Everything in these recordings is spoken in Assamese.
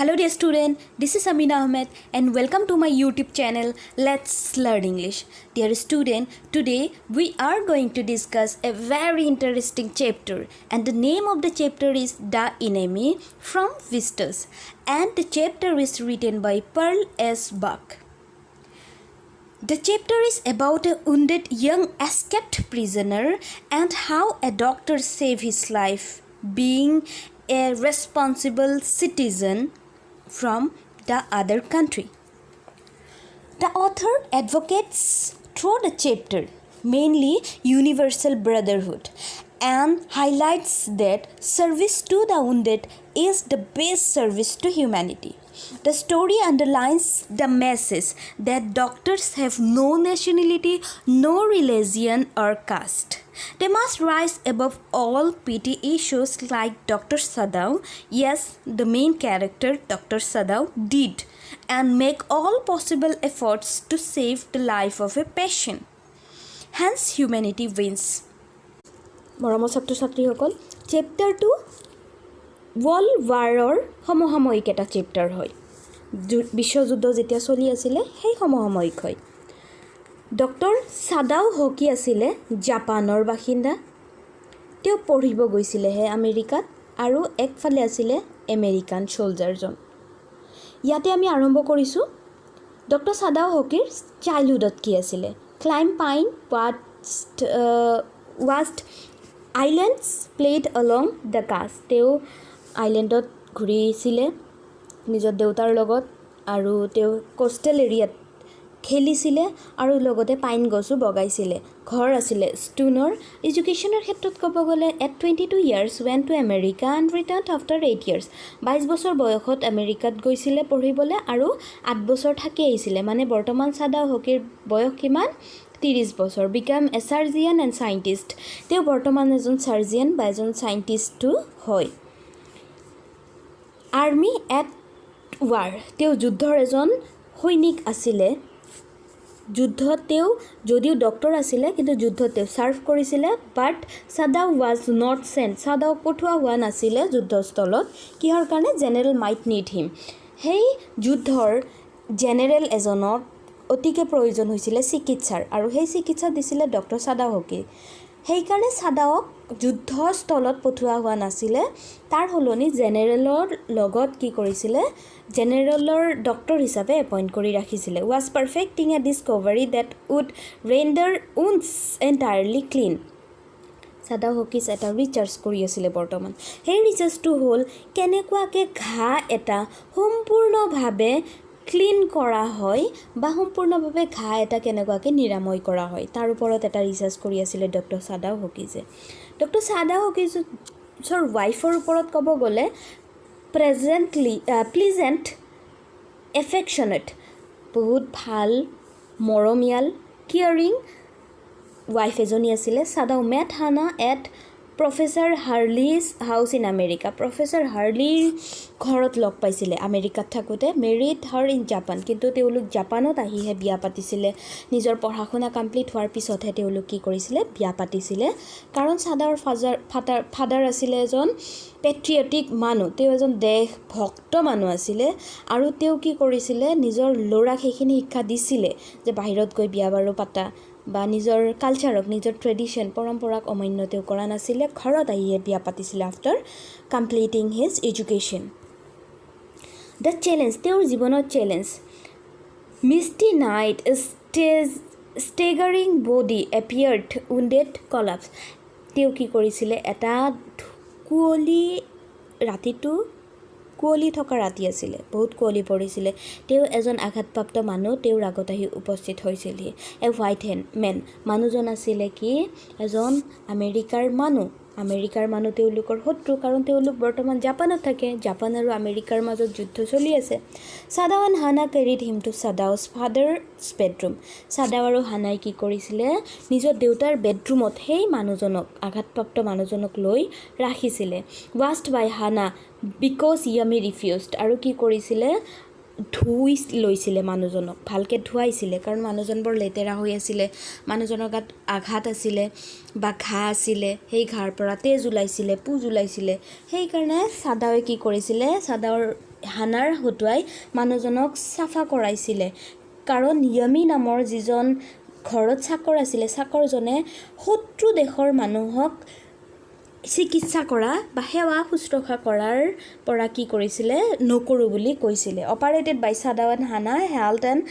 Hello dear student, this is Amina Ahmed and welcome to my YouTube channel Let's Learn English. Dear student, today we are going to discuss a very interesting chapter and the name of the chapter is The Enemy from Vistas and the chapter is written by Pearl S. Buck. The chapter is about a wounded young escaped prisoner and how a doctor saved his life being a responsible citizen from the other country. The author advocates through the chapter mainly universal brotherhood and highlights that service to the wounded is the best service to humanity. The story underlines the message that doctors have no nationality, no religion or caste. They must rise above all petty issues like Dr. Sadao, yes, the main character Dr. Sadao did, and make all possible efforts to save the life of a patient. Hence, humanity wins. মৰমৰ ছাত্ৰ-ছাত্ৰীসকল, চেপ্টাৰটো ৱৰ্ল্ড ৱাৰৰ সমসাময়িক এটা চেপ্টাৰ হয়। বিশ্বযুদ্ধ যেতিয়া চলি আছিলে সেই সমসাময়িক হয়। ডক্টৰ সাদাও হকি আছিলে জাপানৰ বাসিন্দা। তেওঁ পঢ়িব গৈছিলেহে আমেৰিকাত আৰু একফালে আছিলে আমেৰিকান চলজাৰজন। ইয়াতে আমি আৰম্ভ কৰিছোঁ ডক্টৰ সাদাও হকিৰ চাইল্ডহুডত কি আছিলে। Climb pine washed islands played along the coast. তেওঁ আইলেণ্ডত ঘূৰিছিলে নিজৰ দেউতাৰ লগত আৰু তেওঁ কোষ্টেল এৰিয়াত খেলিছিলে আৰু লগতে পাইন গছো বগাইছিলে। ঘৰ আছিলে ষ্টুনৰ। এডুকেশ্যনৰ ক্ষেত্ৰত ক'ব গ'লে at 22 years went to America and returned after 8 years। 22 বছৰ বয়সত আমেৰিকাত গৈছিলে পঢ়িবলৈ আৰু 8 বছৰ থাকি আহিছিলে। মানে বৰ্তমান সাদাও হকিৰ বয়স কিমান? 30 বছৰ। Become a surgeon and scientist. তেওঁ বৰ্তমান এজন চাৰ্জিয়ান বা এজন চাইণ্টিষ্টো হয়। Army at war. তেওঁ যুদ্ধৰ এজন সৈনিক আছিলে। যুদ্ধত তেওঁ যদিও ডক্টৰ আছিলে কিন্তু যুদ্ধত তেওঁ ছাৰ্ভ কৰিছিলে। বাট সাদাও ৱাজ নট চেণ্ট। সাদাও পঠোৱা হোৱা নাছিলে যুদ্ধস্থলত। কিহৰ কাৰণে? জেনেৰেল মাইট নিড হিম। সেই যুদ্ধৰ জেনেৰেল এজনত অতিকে প্ৰয়োজন হৈছিলে চিকিৎসাৰ আৰু সেই চিকিৎসা দিছিলে ডক্টৰ সাদাও হকি। সেইকাৰণে সাদাওক যুদ্ধস্থলত পঠোৱা হোৱা নাছিলে। তাৰ সলনি জেনেৰেলৰ লগত কি কৰিছিলে? জেনেৰেলৰ ডক্টৰ হিচাপে এপইণ্ট কৰি ৰাখিছিলে। Was perfecting a discovery that would render wounds entirely clean. Sadao Hoki's এটা ৰিচাৰ্চ কৰি আছিলে বৰ্তমান। সেই ৰিচাৰ্চটো হ'ল কেনেকুৱাকৈ ঘাঁ এটা সম্পূৰ্ণভাৱে ক্লিন কৰা হয় বা সম্পূৰ্ণভাৱে ঘাঁ এটা কেনেকুৱাকৈ নিৰাময় কৰা হয় তাৰ ওপৰত এটা ৰিচাৰ্চ কৰি আছিলে ডক্টৰ সাদাও হকিছে। ডক্টৰ সাদাও হকিছৰ ৱাইফৰ ওপৰত ক'ব গ'লে প্লিজেণ্ট এফেকশ্যনেট, বহুত ভাল মৰমীয়াল কেয়াৰিং ৱাইফ এজনী আছিলে। Sadao met Hana at professor Harley's house in America. Professor হাৰ্লিৰ ঘৰত লগ পাইছিলে আমেৰিকাত থাকোঁতে। Married her in Japan. কিন্তু তেওঁলোক জাপানত আহিহে বিয়া পাতিছিলে। নিজৰ পঢ়া শুনা কমপ্লিট হোৱাৰ পিছতহে তেওঁলোক কি কৰিছিলে? বিয়া পাতিছিলে। কাৰণ সাদাওৰ ফাদাৰ আছিলে এজন পেট্ৰিয়টিক মানুহ। তেওঁ এজন দেশভক্ত মানুহ আছিলে আৰু তেওঁ কি কৰিছিলে? নিজৰ ল'ৰাক সেইখিনি শিক্ষা দিছিলে যে বাহিৰত গৈ বিয়া বাৰু পাতা বা নিজৰ কালচাৰক, নিজৰ ট্ৰেডিশ্যন পৰম্পৰাক অমান্য তেওঁ কৰা নাছিলে। ঘৰত আহিয়ে বিয়া পাতিছিলে after completing his education. The challenge, তেওঁৰ জীৱনত চেলেঞ্জ। মিষ্টি নাইট ষ্টেগাৰিং বডি এপিয়াৰ্ড উণ্ডেড কলাপছ। তেওঁ কি কৰিছিলে? এটা কুঁৱলী থকা ৰাতি আছিলে, বহুত কুঁৱলী পৰিছিলে। তেওঁ এজন আঘাতপ্ৰাপ্ত মানুহ তেওঁৰ আগত আহি উপস্থিত হৈছিলহি। এ হোৱাইট মেন। মানুহজন আছিলে কি? এজন আমেৰিকাৰ মানুহ তেওঁলোকৰ শত্ৰু, কাৰণ তেওঁলোক বৰ্তমান জাপানত থাকে। জাপান আৰু আমেৰিকাৰ মাজত যুদ্ধ চলি আছে। Sadao and Hana carried him to Sadao's father's bedroom. Sadao আৰু হানাই কি কৰিছিলে? নিজৰ দেউতাৰ বেডৰুমত সেই মানুহজনক, আঘাতপ্ৰাপ্ত মানুহজনক লৈ ৰাখিছিলে। ৱাছড বাই হানা বিকজ য়ামি ৰিফিউজড। আৰু কি কৰিছিলে? ধুই লৈছিলে মানুহজনক, ভালকৈ ধুৱাইছিলে, কাৰণ মানুহজন বৰ লেতেৰা হৈ আছিলে। মানুহজনৰ গাত আঘাত আছিলে বা ঘাঁ আছিলে, সেই ঘাঁৰ পৰা তেজ ওলাইছিলে, পুজ ওলাইছিলে। সেইকাৰণে সাদাৱে কি কৰিছিলে? সাদাৱৰ হানাৰ হতুৱাই মানুহজনক চাফা কৰাইছিলে কাৰণ য়ামি নামৰ যিজন ঘৰত চাকৰ আছিলে চাকৰজনে শত্ৰু দেশৰ মানুহক চিকিৎসা কৰা বা সেৱা শুশ্ৰূষা কৰাৰ পৰা কি কৰিছিলে নকৰো বুলি কৈছিলে অপাৰেটেড বাই সাদাও এণ্ড হানা হেল্থ এণ্ড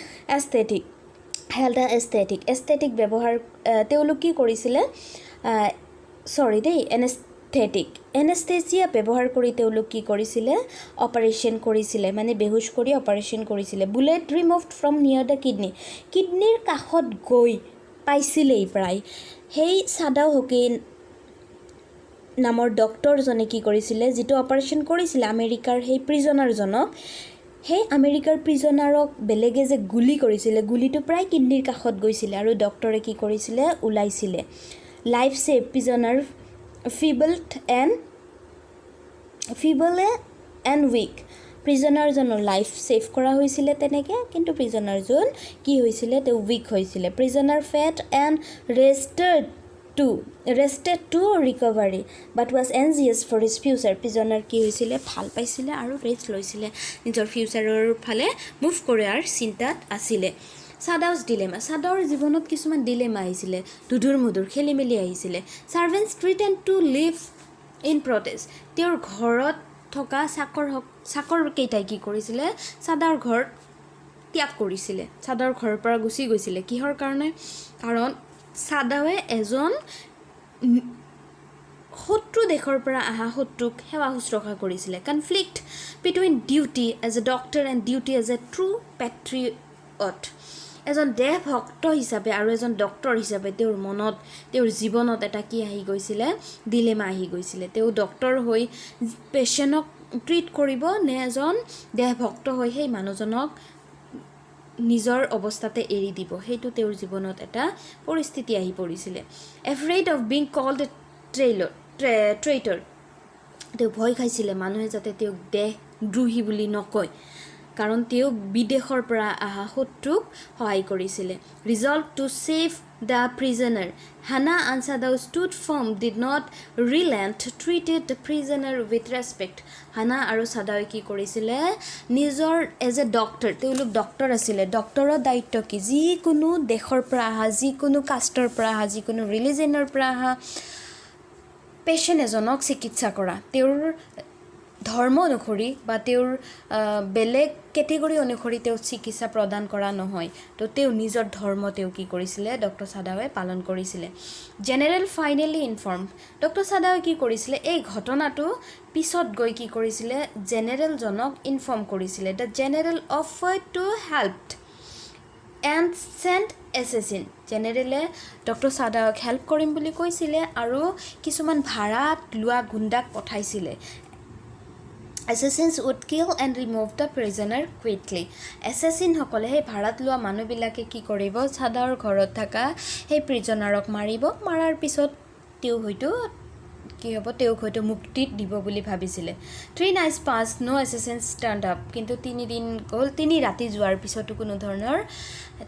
এস্থেটিক ব্যৱহাৰ তেওঁলোক কি কৰিছিলে এনেস্থেচিয়া ব্যৱহাৰ কৰি তেওঁলোক কি কৰিছিলে অপাৰেশ্যন কৰিছিলে মানে বেহুছ কৰি অপাৰেশ্যন কৰিছিলে বুলেট ৰিমুভড ফ্ৰম নিয়াৰ দ্য কিডনিৰ কাষত গৈ পাইছিলেই প্ৰায় সেই সাদাও হকি নামৰ ডক্টৰজনে কি কৰিছিলে যিটো অপাৰেশ্যন কৰিছিলে আমেৰিকাৰ সেই প্ৰিজনাৰজনক সেই আমেৰিকাৰ প্ৰিজনাৰক বেলেগে যে গুলি কৰিছিলে গুলিটো প্ৰায় কিডনিৰ কাষত গৈছিলে আৰু ডক্টৰে কি কৰিছিলে ওলাইছিলে life save prisoner feeble and weak প্ৰিজনাৰজনৰ লাইফ সেভ কৰা হৈছিলে তেনেকৈ কিন্তু প্ৰিজনাৰজন কি হৈছিলে তেওঁ উইক হৈছিলে prisoner fed and rested to recovery but was anxious for his future prisoner কি হৈছিলে ভাল পাইছিলে আৰু ৰেষ্ট লৈছিলে নিজৰ ফিউচাৰৰ ফালে মুভ কৰাৰ চিন্তাত আছিলে সাদাউছ ডিলেমা সাদাউৰ জীৱনত কিছুমান ডিলেমা আহিছিলে দুধুৰ মুধুৰ খেলি মেলি আহিছিলে সাৰ্ভেণ্টছ থ্ৰিটেণ্ড টু লিভ ইন প্ৰটেষ্ট তেওঁৰ ঘৰত থকা চাকৰ কেইটাই কি কৰিছিলে সাদাউৰ ঘৰ ত্যাগ কৰিছিলে সাদাউৰ ঘৰৰ পৰা গুচি গৈছিলে কিহৰ কাৰণে কাৰণ সাদাৱে এজন শত্ৰু দেশৰ পৰা আহা শত্ৰুক সেৱা শুশ্ৰূষা কৰিছিলে conflict between duty as a doctor and duty as a true patriot এজন দেশভক্ত হিচাপে আৰু এজন ডক্টৰ হিচাপে তেওঁৰ মনত তেওঁৰ জীৱনত এটা কি আহি গৈছিলে ডিলেমা আহি গৈছিলে তেওঁ ডক্টৰ হৈ পেচেণ্টক ট্ৰিট কৰিব নে এজন দেশভক্ত হৈ সেই মানুহজনক নিজৰ অৱস্থাতে এৰি দিব সেইটো তেওঁৰ জীৱনত এটা পৰিস্থিতি আহি পৰিছিলে এফ্ৰেইড অফ বিং কল্ড ট্ৰেইটৰ তেওঁ ভয় খাইছিলে মানুহে যাতে তেওঁক দেশদ্ৰোহী বুলি নকয় কাৰণ তেওঁ বিদেশৰ পৰা আহা শত্ৰুক সহায় কৰিছিলে resolved to save the prisoner Hana and Sadao stood firm did not relent treated the prisoner with respect Hana আৰু সাদাৱে কি কৰিছিলে নিজৰ এজ এ ডক্টৰ তেওঁলোক ডক্টৰ আছিলে ডক্টৰৰ দায়িত্ব কি যিকোনো দেশৰ পৰা আহা যিকোনো কাষ্টৰ পৰা আহা যিকোনো ৰিলিজনৰ পৰা আহা পেচেণ্ট এজনক চিকিৎসা কৰা তেওঁৰ ধৰ্ম অনুসৰি বা তেওঁৰ বেলেগ কেটেগৰী অনুসৰি তেওঁ চিকিৎসা প্ৰদান কৰা নহয় তো তেওঁ নিজৰ ধৰ্ম তেওঁ কি কৰিছিলে ডক্টৰ সাদাৱে পালন কৰিছিলে জেনেৰেল ফাইনেলি ইনফৰ্ম ডক্টৰ সাদাৱে কি কৰিছিলে এই ঘটনাটো পিছত গৈ কি কৰিছিলে জেনেৰেলজনক ইনফৰ্ম কৰিছিলে the general offered to help and sent assassin জেনেৰেলে ডক্টৰ সাদাৱক হেল্প কৰিম বুলি কৈছিলে আৰু কিছুমান ভাড়াত লোৱা গুণ্ডাক পঠাইছিলে Assassins would kill and remove the prisoner quickly. Assassin সকলে সেই ভাড়াত লোৱা মানুহবিলাকে কি কৰিব সাদাৰ ঘৰত থকা সেই প্ৰিজনাৰক মাৰিব মাৰাৰ পিছত তেওঁ হয়তো কি হ'ব তেওঁক হয়তো মুক্তিত দিব বুলি ভাবিছিলে 3 nights passed no assassins turned up কিন্তু 3 দিন গ'ল 3 ৰাতি যোৱাৰ পিছতো কোনো ধৰণৰ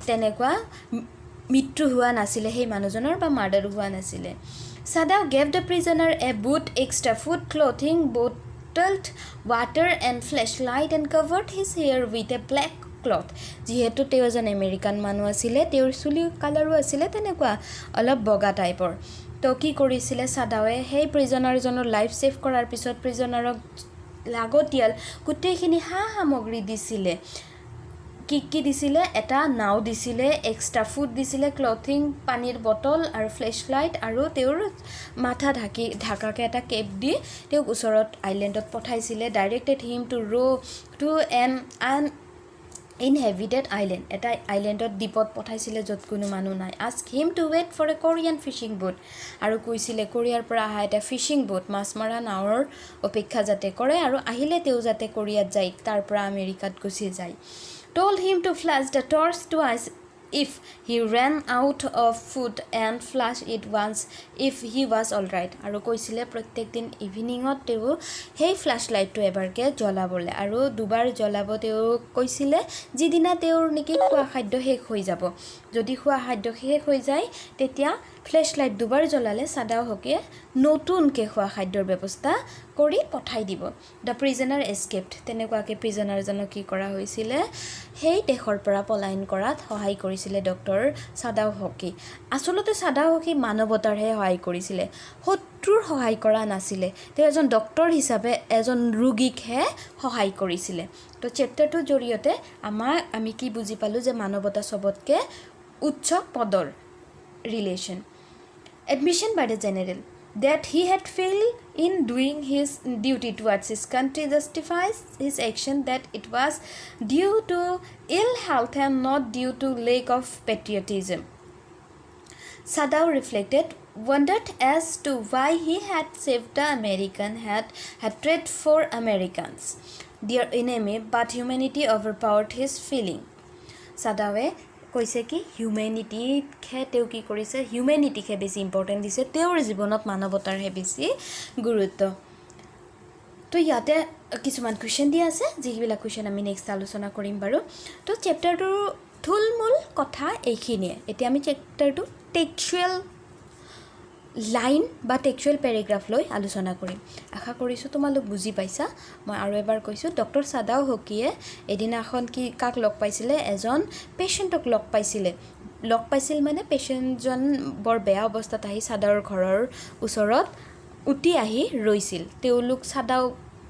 তেনেকুৱা মৃত্যু হোৱা নাছিলে সেই মানুহজনৰ বা মাৰ্ডাৰ হোৱা নাছিলে Sadao gave the prisoner a boot extra food clothing bottled water and flashlight and covered his hair with a black cloth যেহেতু তেওঁ এজন আমেৰিকান মানুহ আছিলে তেওঁৰ চুলি কালাৰো আছিলে তেনেকুৱা অলপ বগা টাইপৰ তো কি কৰিছিলে সাদাৱে সেই প্ৰিজনাৰজনৰ লাইফ সেভ কৰাৰ পিছত প্ৰিজনাৰক লাগতিয়াল গোটেইখিনি সামগ্ৰী দিছিলে কি দিছিলে এটা নাও দিছিলে এক্সট্ৰা ফুড দিছিলে ক্লথিং পানীৰ বটল আৰু ফ্লেশ্বলাইট আৰু তেওঁৰ মাথা ঢাকাকে এটা কেপ দি তেওঁক ওচৰত আইলেণ্ডত পঠাইছিলে ডাইৰেক্টেড হিম টু ৰো টু এন inhabited island এটা আইলেণ্ডত দ্বীপত পঠাইছিলে য'ত কোনো মানুহ নাই ask him to wait for a Korean fishing boat আৰু কৈছিলে কোৰিয়াৰ পৰা আহা এটা ফিশিং boat মাছ মৰা নাৱৰ অপেক্ষা যাতে কৰে আৰু আহিলে তেওঁ যাতে কোৰিয়াত যায় তাৰ পৰা আমেৰিকাত গুচি যায় told him to flash the torch twice if he ran out of food and flash it once if he was all right আৰু কৈছিলে প্ৰত্যেক দিন ইভিনিঙত তেওঁ সেই ফ্ল্যাশ লাইটটো এবাৰকে জ্বলাবলে আৰু দুবাৰ জ্বলাব তেওঁ কৈছিলে যিদিনা তেওঁৰ নেকি খোৱা খাদ্য শেষ হৈ যাব যদি খোৱা খাদ্য শেষ হৈ যায় তেতিয়া ফ্লেশ লাইট দুবাৰ জ্বলালে সাদাও হকিয়ে নতুনকৈ খোৱা খাদ্যৰ ব্যৱস্থা কৰি পঠাই দিব দ্য প্ৰিজনাৰ এস্কেপড তেনেকুৱাকৈ প্ৰিজনাৰজনক কি কৰা হৈছিলে সেই দেশৰ পৰা পলায়ন কৰাত সহায় কৰিছিলে ডক্টৰ সাদাও হকি আচলতে সাদাও হকি মানৱতাৰহে সহায় কৰিছিলে শত্ৰুৰ সহায় কৰা নাছিলে তেওঁ এজন ডক্টৰ হিচাপে এজন ৰোগীকহে সহায় কৰিছিলে তো চেপ্টাৰটোৰ জৰিয়তে আমি কি বুজি পালোঁ যে মানৱতা চবতকৈ উচ্চ পদৰ relation. Admission by the general that he had failed in doing his duty towards his country justifies his action that it was due to ill health and not due to lack of patriotism. Sadao reflected, wondered as to why he had saved the American, had hatred for Americans, their enemy, but humanity overpowered his feeling. Sadawe কৈছে কি হিউম্যানিটিকে তেও কি কৰিছে হিউম্যানিটিকে বেছি ইম্পৰ্টেণ্ট দিছে তেওঁৰ জীৱনত মানৱতাৰহে বেছি গুৰুত্ব তো ইয়াতে কিছুমান কুৱেশ্যন দিয়া আছে যিবিলাক কুৱেশ্যন আমি নেক্সট আলোচনা কৰিম বাৰু তো চেপ্টাৰটোৰ থুলমূল কথা এইখিনিয়ে এতিয়া আমি চেপ্টাৰটো টেক্সচুৱেল লাইন বা টেক্সচুৱেল পেৰেগ্ৰাফ লৈ আলোচনা কৰিম আশা কৰিছোঁ তোমালোক বুজি পাইছা মই আৰু এবাৰ কৈছোঁ ডক্টৰ সাদাও হকিয়ে এদিনাখন কি কাক লগ পাইছিলে এজন পেশেণ্টক লগ পাইছিল মানে পেশেণ্টজন বৰ বেয়া অৱস্থাত আহি সাদাওৰ ঘৰৰ ওচৰত উটি আহি ৰৈছিল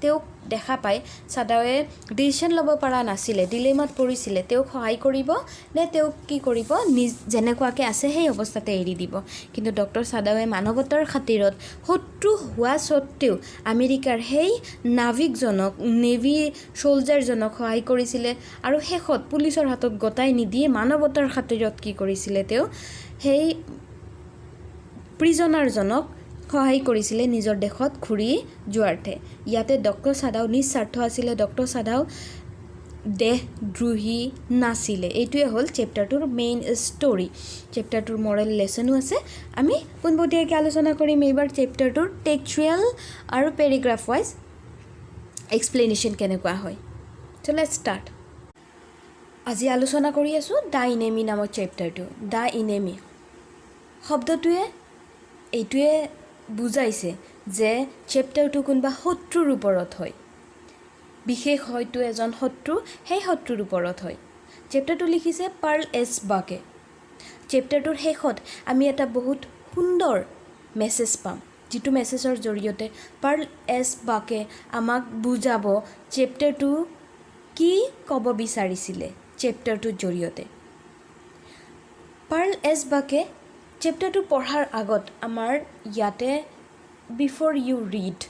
তেওঁক দেখা পাই সাদাৱে ডিচিশ্যন ল'ব পৰা নাছিলে ডিলেমাত পৰিছিলে তেওঁক সহায় কৰিব নে তেওঁক কি কৰিব যেনেকুৱাকৈ আছে সেই অৱস্থাতে এৰি দিব কিন্তু ডক্টৰ সাদাৱে মানৱতাৰ খাতিৰত শত্ৰু হোৱা স্বত্তেও আমেৰিকাৰ সেই নাবিকজনক নেভি সোলজাৰজনক সহায় কৰিছিলে আৰু শেষত পুলিচৰ হাতত গতাই নিদিয়ে মানৱতাৰ খাতিৰত কি কৰিছিলে তেওঁ সেই প্ৰিজনাৰজনক সহায় কৰিছিলে নিজৰ দেশত ঘূৰি যোৱাৰ্থে ইয়াতে ডক্টৰ সাদাও নিস্বাৰ্থ আছিলে ডক্টৰ সাদাও দেশদ্ৰোহী নাছিলে এইটোৱে হ'ল চেপ্টাৰটোৰ মেইন ষ্টৰি চেপ্টাৰটোৰ মৰেল লেছনো আছে আমি পোনপটীয়াকৈ আলোচনা কৰিম এইবাৰ চেপ্টাৰটোৰ টেক্সচুৱেল আৰু পেৰেগ্ৰাফ ৱাইজ এক্সপ্লেনেশ্যন কেনেকুৱা হয় চ' লেটছ ষ্টাৰ্ট আজি আলোচনা কৰি আছোঁ দ্য ইনেমি নামৰ চেপ্টাৰটো দ্য ইনেমি শব্দটোৱে এইটোৱে বুজাইছে যে চেপ্টাৰটো কোনোবা শত্ৰুৰ ওপৰত হয় বিশেষ হয়তো এজন শত্ৰু সেই শত্ৰুৰ ওপৰত হয় চেপ্টাৰটো লিখিছে পাৰ্ল এছ বাকে চেপ্টাৰটোৰ শেষত আমি এটা বহুত সুন্দৰ মেছেজ পাম যিটো মেছেজৰ জৰিয়তে পাৰ্ল এছ বাকে আমাক বুজাব চেপ্টাৰটো কি ক'ব বিচাৰিছিলে চেপ্টাৰটোৰ জৰিয়তে পাৰ্ল এছ বাকে চেপ্টাৰটো পঢ়াৰ আগত আমাৰ ইয়াতে বিফৰ ইউ ৰিড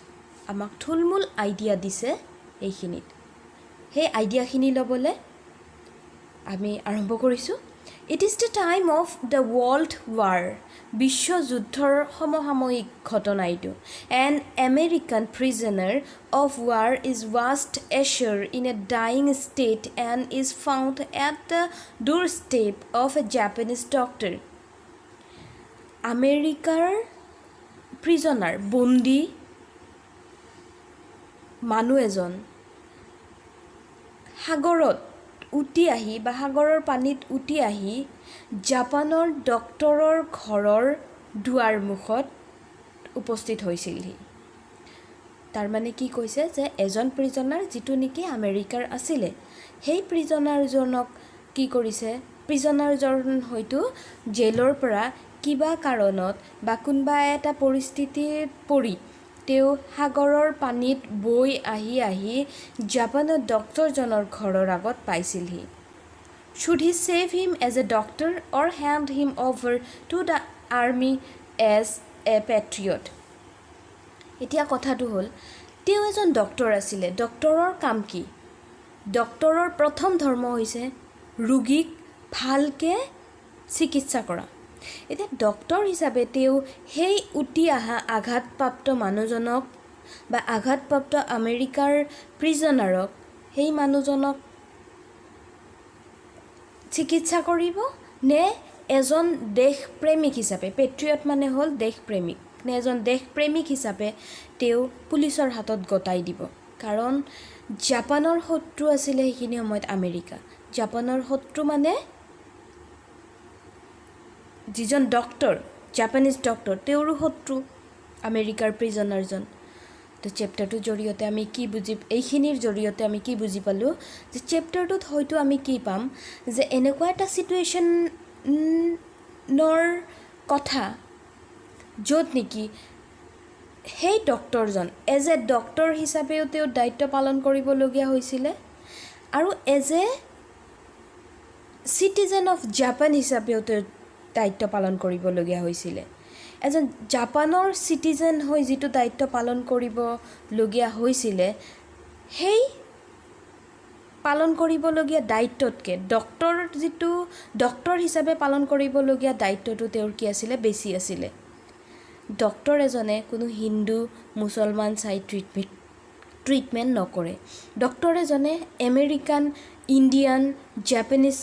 আমাক থুলমূল আইডিয়া দিছে এইখিনিত সেই আইডিয়াখিনি ল'বলৈ আমি আৰম্ভ কৰিছোঁ it is the time of the world war বিশ্বযুদ্ধৰ সমসাময়িক ঘটনা এইটো an American prisoner of war is washed ashore in a dying state and is found at the doorstep of a Japanese doctor আমেৰিকাৰ প্ৰিজনাৰ বন্দী মানুহ এজন সাগৰত উটি আহি বা সাগৰৰ পানীত উটি আহি জাপানৰ ডক্টৰৰ ঘৰৰ দুৱাৰ মুখত উপস্থিত হৈছিলহি তাৰমানে কি কৈছে যে এজন প্ৰিজনাৰ যিটো নেকি আমেৰিকাৰ আছিলে সেই প্ৰিজনাৰজনক কি কৰিছে প্ৰিজনাৰজন হয়তো জেলৰ পৰা কিবা কাৰণত বা কোনোবা এটা পৰিস্থিতিত পৰি তেওঁ সাগৰৰ পানীত বৈ আহি জাপানৰ ডক্টৰজনৰ ঘৰৰ আগত পাইছিলহি Should he save him as a doctor or hand him over to the army as a patriot? এতিয়া কথাটো হ'ল তেওঁ এজন ডক্টৰ আছিলে ডক্টৰৰ কাম কি ডক্টৰৰ প্ৰথম ধৰ্ম হৈছে ৰোগীক ভালকৈ চিকিৎসা কৰা এতিয়া ডক্টৰ হিচাপে তেওঁ সেই উটি অহা আঘাতপ্ৰাপ্ত মানুহজনক বা আঘাতপ্ৰাপ্ত আমেৰিকাৰ প্ৰিজনাৰক সেই মানুহজনক চিকিৎসা কৰিব নে এজন দেশপ্ৰেমিক হিচাপে পেট্ৰিয়ট মানে হ'ল দেশপ্ৰেমিক নে এজন দেশপ্ৰেমিক হিচাপে তেওঁ পুলিচৰ হাতত গতাই দিব কাৰণ জাপানৰ শত্ৰু আছিলে সেইখিনি সময়ত আমেৰিকা জাপানৰ শত্ৰু মানে যিজন ডক্টৰ জাপানিজ ডক্টৰ তেওঁৰো শত্ৰু আমেৰিকাৰ প্ৰিজনাৰজন তো চেপ্টাৰটোৰ জৰিয়তে আমি কি এইখিনিৰ জৰিয়তে আমি কি বুজি পালোঁ যে চেপ্টাৰটোত হয়তো আমি কি পাম যে এনেকুৱা এটা চিটুৱেশ্যনৰ কথা য'ত নেকি সেই ডক্টৰজন এজ এ ডক্টৰ হিচাপেও তেওঁ দায়িত্ব পালন কৰিবলগীয়া হৈছিলে আৰু as a citizen of Japan হিচাপেও তেওঁ দায়িত্ব পালন কৰিবলগীয়া হৈছিলে এজন জাপানৰ চিটিজেন হৈ যিটো দায়িত্ব পালন কৰিবলগীয়া হৈছিলে সেই পালন কৰিবলগীয়া দায়িত্বতকৈ ডক্টৰ হিচাপে পালন কৰিবলগীয়া দায়িত্বটো তেওঁৰ কি আছিলে বেছি আছিলে ডক্টৰ এজনে কোনো হিন্দু মুছলমান চাই ট্ৰিটমেণ্ট নকৰে ডক্টৰ এজনে আমেৰিকান ইণ্ডিয়ান জাপানিজ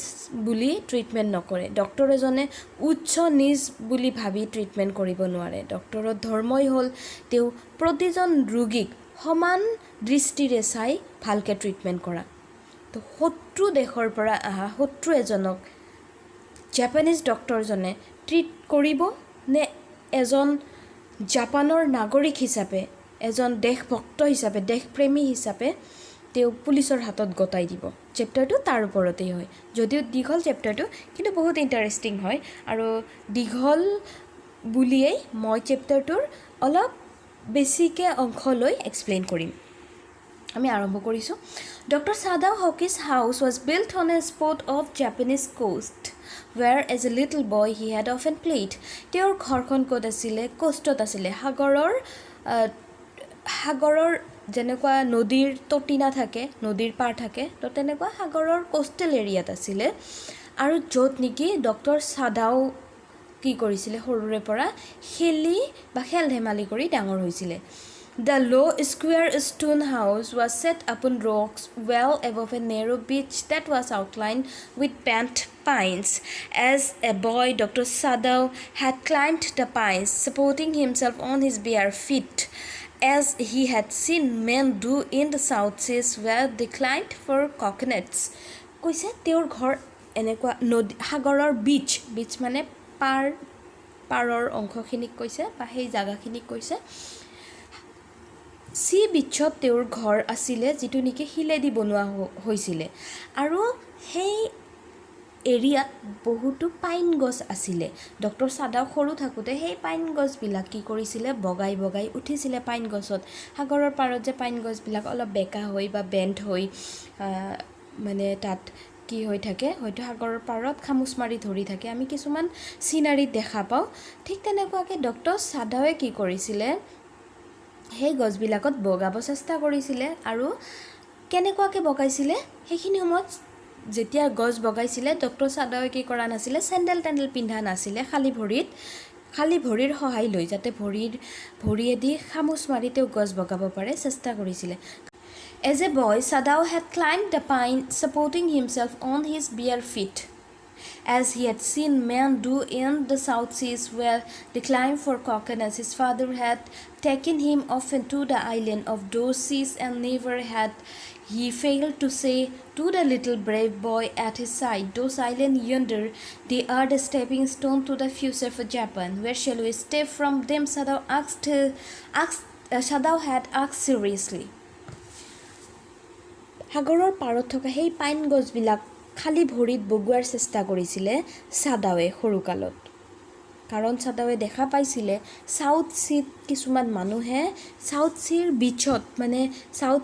বুলি ট্ৰিটমেণ্ট নকৰে ডক্টৰ এজনে উচ্চ নিজ বুলি ভাবি ট্ৰিটমেণ্ট কৰিব নোৱাৰে ডক্টৰৰ ধৰ্মই হ'ল তেওঁ প্ৰতিজন ৰোগীক সমান দৃষ্টিৰে চাই ভালকৈ ট্ৰিটমেণ্ট কৰা তো শত্ৰু দেশৰ পৰা অহা শত্ৰু এজনক জাপানিজ ডক্টৰজনে ট্ৰিট কৰিব নে এজন জাপানৰ নাগৰিক হিচাপে এজন দেশভক্ত হিচাপে দেশপ্ৰেমী হিচাপে তেওঁ পুলিচৰ হাতত গতাই দিব চেপ্টাৰটো তাৰ ওপৰতেই হয় যদিও দীঘল চেপ্টাৰটো কিন্তু বহুত ইণ্টাৰেষ্টিং হয় আৰু দীঘল বুলিয়েই মই চেপ্টাৰটোৰ অলপ বেছিকৈ অংশ লৈ এক্সপ্লেইন কৰিম আমি আৰম্ভ কৰিছোঁ doctor Sadao Hoki's house was built on a spot of Japanese coast where as a little boy he had often played তেওঁৰ ঘৰখন ক'ত আছিলে কোষ্টত আছিলে সাগৰৰ যেনেকুৱা নদীৰ তটিনা থাকে নদীৰ পাৰ থাকে তো তেনেকুৱা সাগৰৰ কোষ্টেল এৰিয়াত আছিলে আৰু য'ত নেকি ডক্টৰ চাদাও কি কৰিছিলে সৰুৰে পৰা খেল ধেমালি কৰি ডাঙৰ হৈছিলে The low square stone house was set upon rocks well above a narrow beach that was outlined with bent pines. As a boy, Dr. Sadao had climbed the pines, supporting himself on his bare feet, as he had seen men do in the South Seas where they climbed for coconuts. কৈছে তেওঁৰ ঘৰ এনেকুৱা নদী সাগৰৰ বিচ মানে পাৰৰ অংশখিনিক কৈছে বা সেই জাগাখিনিক কৈছে চি বিচত তেওঁৰ ঘৰ আছিলে যিটো নেকি শিলেদি বনোৱা হৈছিলে আৰু সেই এৰিয়াত বহুতো পাইন গছ আছিলে ডক্টৰ চাদাও সৰু থাকোঁতে সেই পাইন গছবিলাক কি কৰিছিলে বগাই উঠিছিলে পাইন গছত সাগৰৰ পাৰত যে পাইন গছবিলাক অলপ বেকা হৈ বা বেণ্ড হৈ মানে তাত কি হৈ থাকে হয়তো সাগৰৰ পাৰত খামুচ মাৰি ধৰি থাকে আমি কিছুমান চিনাৰীত দেখা পাওঁ ঠিক তেনেকুৱাকৈ ডক্টৰ চাদাৱে কি কৰিছিলে সেই গছবিলাকত বগাব চেষ্টা কৰিছিলে আৰু কেনেকুৱাকৈ বগাইছিলে সেইখিনি সময়ত যেতিয়া গছ বগাইছিলে ডক্টৰ চাদাৱে কি কৰা নাছিলে চেণ্ডেল পিন্ধা নাছিলে খালী ভৰিৰ সহায় লৈ যাতে ভৰিয়েদি খামুচ মাৰি তেওঁ গছ বগাব পাৰে চেষ্টা কৰিছিলে As a boy, Sadao had climbed the pine, supporting himself on his bare feet, as he had seen men do in the South Seas where they climb for coconuts. His father had taken him often to the island of those seas, and never had he failed to say to the little brave boy at his side, "Those islands yonder, they are the stepping stone to the future for Japan. Where shall we step from them?" Sadao had asked seriously. সাগৰৰ পাৰত থকা সেই পাইন গছবিলাক খালী ভৰিত বগোৱাৰ চেষ্টা কৰিছিলে চাদাৱে সৰুকালত কাৰণ চাদাৱে দেখা পাইছিলে সাউথ চিত কিছুমান মানুহে সাউথ চিৰ বিচত মানে সাউথ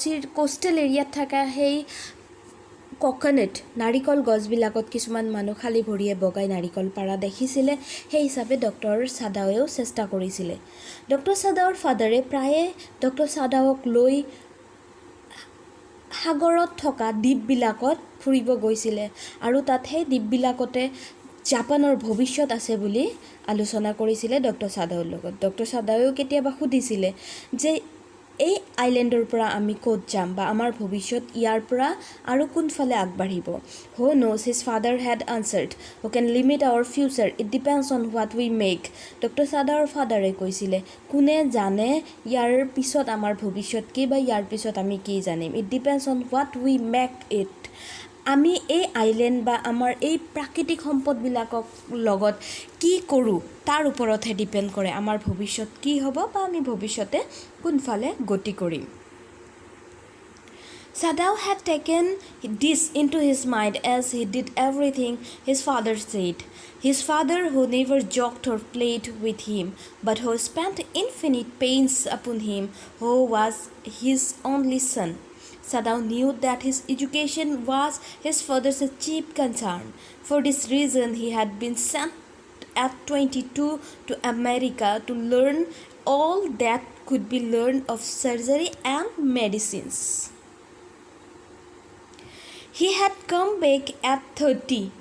চিৰ কোষ্টেল এৰিয়াত থকা সেই কোকোনাট নাৰিকল গছবিলাকত কিছুমান মানুহ খালী ভৰিয়ে বগাই নাৰিকল পাৰা দেখিছিলে সেই হিচাপে ডক্টৰ চাদাৱেও চেষ্টা কৰিছিলে ডক্টৰ চাদাৱৰ ফাদাৰে প্ৰায়ে ডক্টৰ চাদাৱক লৈ সাগৰত থকা দ্বীপবিলাকত ফুৰিব গৈছিলে আৰু তাত সেই দ্বীপবিলাকতে জাপানৰ ভৱিষ্যত আছে বুলি আলোচনা কৰিছিলে ডক্টৰ চাদাৱৰ লগত ডক্টৰ চাদাৱেও কেতিয়াবা সুধিছিলে যে এই আইলেণ্ডৰ পৰা আমি ক'ত যাম বা আমাৰ ভৱিষ্যত ইয়াৰ পৰা আৰু কোনফালে আগবাঢ়িব Who knows, his father had answered. Who can limit our future? It depends on what we make. Doctor চাদাৱৰ ফাদাৰে কৈছিলে কোনে জানে ইয়াৰ পিছত আমাৰ ভৱিষ্যত কি বা ইয়াৰ পিছত আমি কি জানিম It depends on what we make it. আমি এই আইলেণ্ড বা আমাৰ এই প্ৰাকৃতিক সম্পদবিলাকক লগত কি কৰোঁ তাৰ ওপৰতহে ডিপেণ্ড কৰে আমাৰ ভৱিষ্যত কি হ'ব বা আমি ভৱিষ্যতে কোনফালে গতি কৰিম Sadao had taken this into his mind as he did everything his father said. His father, who never joked or played with him, but who spent infinite pains upon him, who was his only son. Sadao knew that his education was his father's chief concern. For this reason, he had been sent at 22 to America to learn all that could be learned of surgery and medicines. He had come back at 30,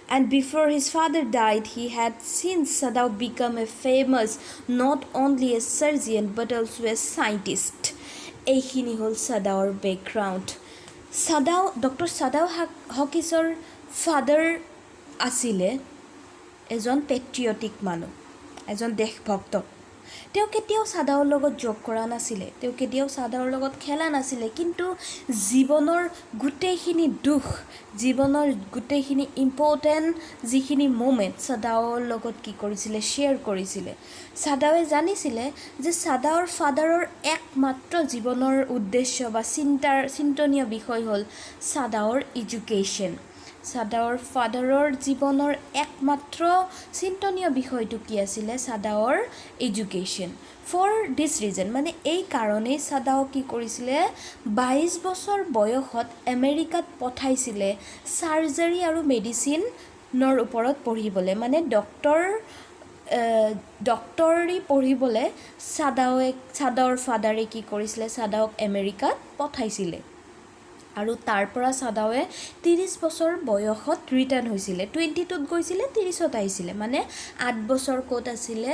and before his father died, he had seen Sadao become a famous not only a surgeon but also a scientist. এইখিনি হ'ল Sadaoৰ বেকগ্ৰাউণ্ড ডক্টৰ Sadao Hawkinsৰ ফাদাৰ আছিলে এজন পেট্ৰিয়টিক মানুহ এজন দেশভক্ত তেওঁ কেতিয়াও Sadaoৰ লগত যোগ কৰা নাছিলে তেওঁ কেতিয়াও Sadaoৰ লগত খেলা নাছিলে কিন্তু জীৱনৰ গোটেইখিনি দুখ জীৱনৰ গোটেইখিনি ইম্পৰ্টেন্ট যিখিনি মোমেন্ট Sadaoৰ লগত কি কৰিছিলে শেয়াৰ কৰিছিলে Sadaoয়ে জানিছিলে যে Sadaoৰ ফাদাৰৰ একমাত্ৰ জীৱনৰ উদ্দেশ্য বা চিন্তনীয় বিষয় হ'ল Sadaoৰ এডুকেশ্যন Sadaoৰ ফাদাৰৰ জীৱনৰ একমাত্ৰ চিন্তনীয় বিষয়টো কি আছিলে Sadaoৰ এডুকেশ্যন ফৰ দিস ৰিজন মানে এই কাৰণেই Sadao কি কৰিছিলে 22 বছৰ বয়সত আমেৰিকাত পঠাইছিলে সাৰ্জাৰী আৰু মেডিচিনৰ ওপৰত পঢ়িবলৈ মানে ডক্টৰী পঢ়িবলৈ Sadaoৰ ফাদাৰে কি কৰিছিলে Sadaoক আমেৰিকাত পঠাইছিলে আৰু তাৰ পৰা Sadaoয়ে 30 বছৰ বয়সত ৰিটাৰ্ণ হৈছিলে 22ত গৈছিলে 30ত আহিছিলে মানে 8 বছৰ ক'ত আছিলে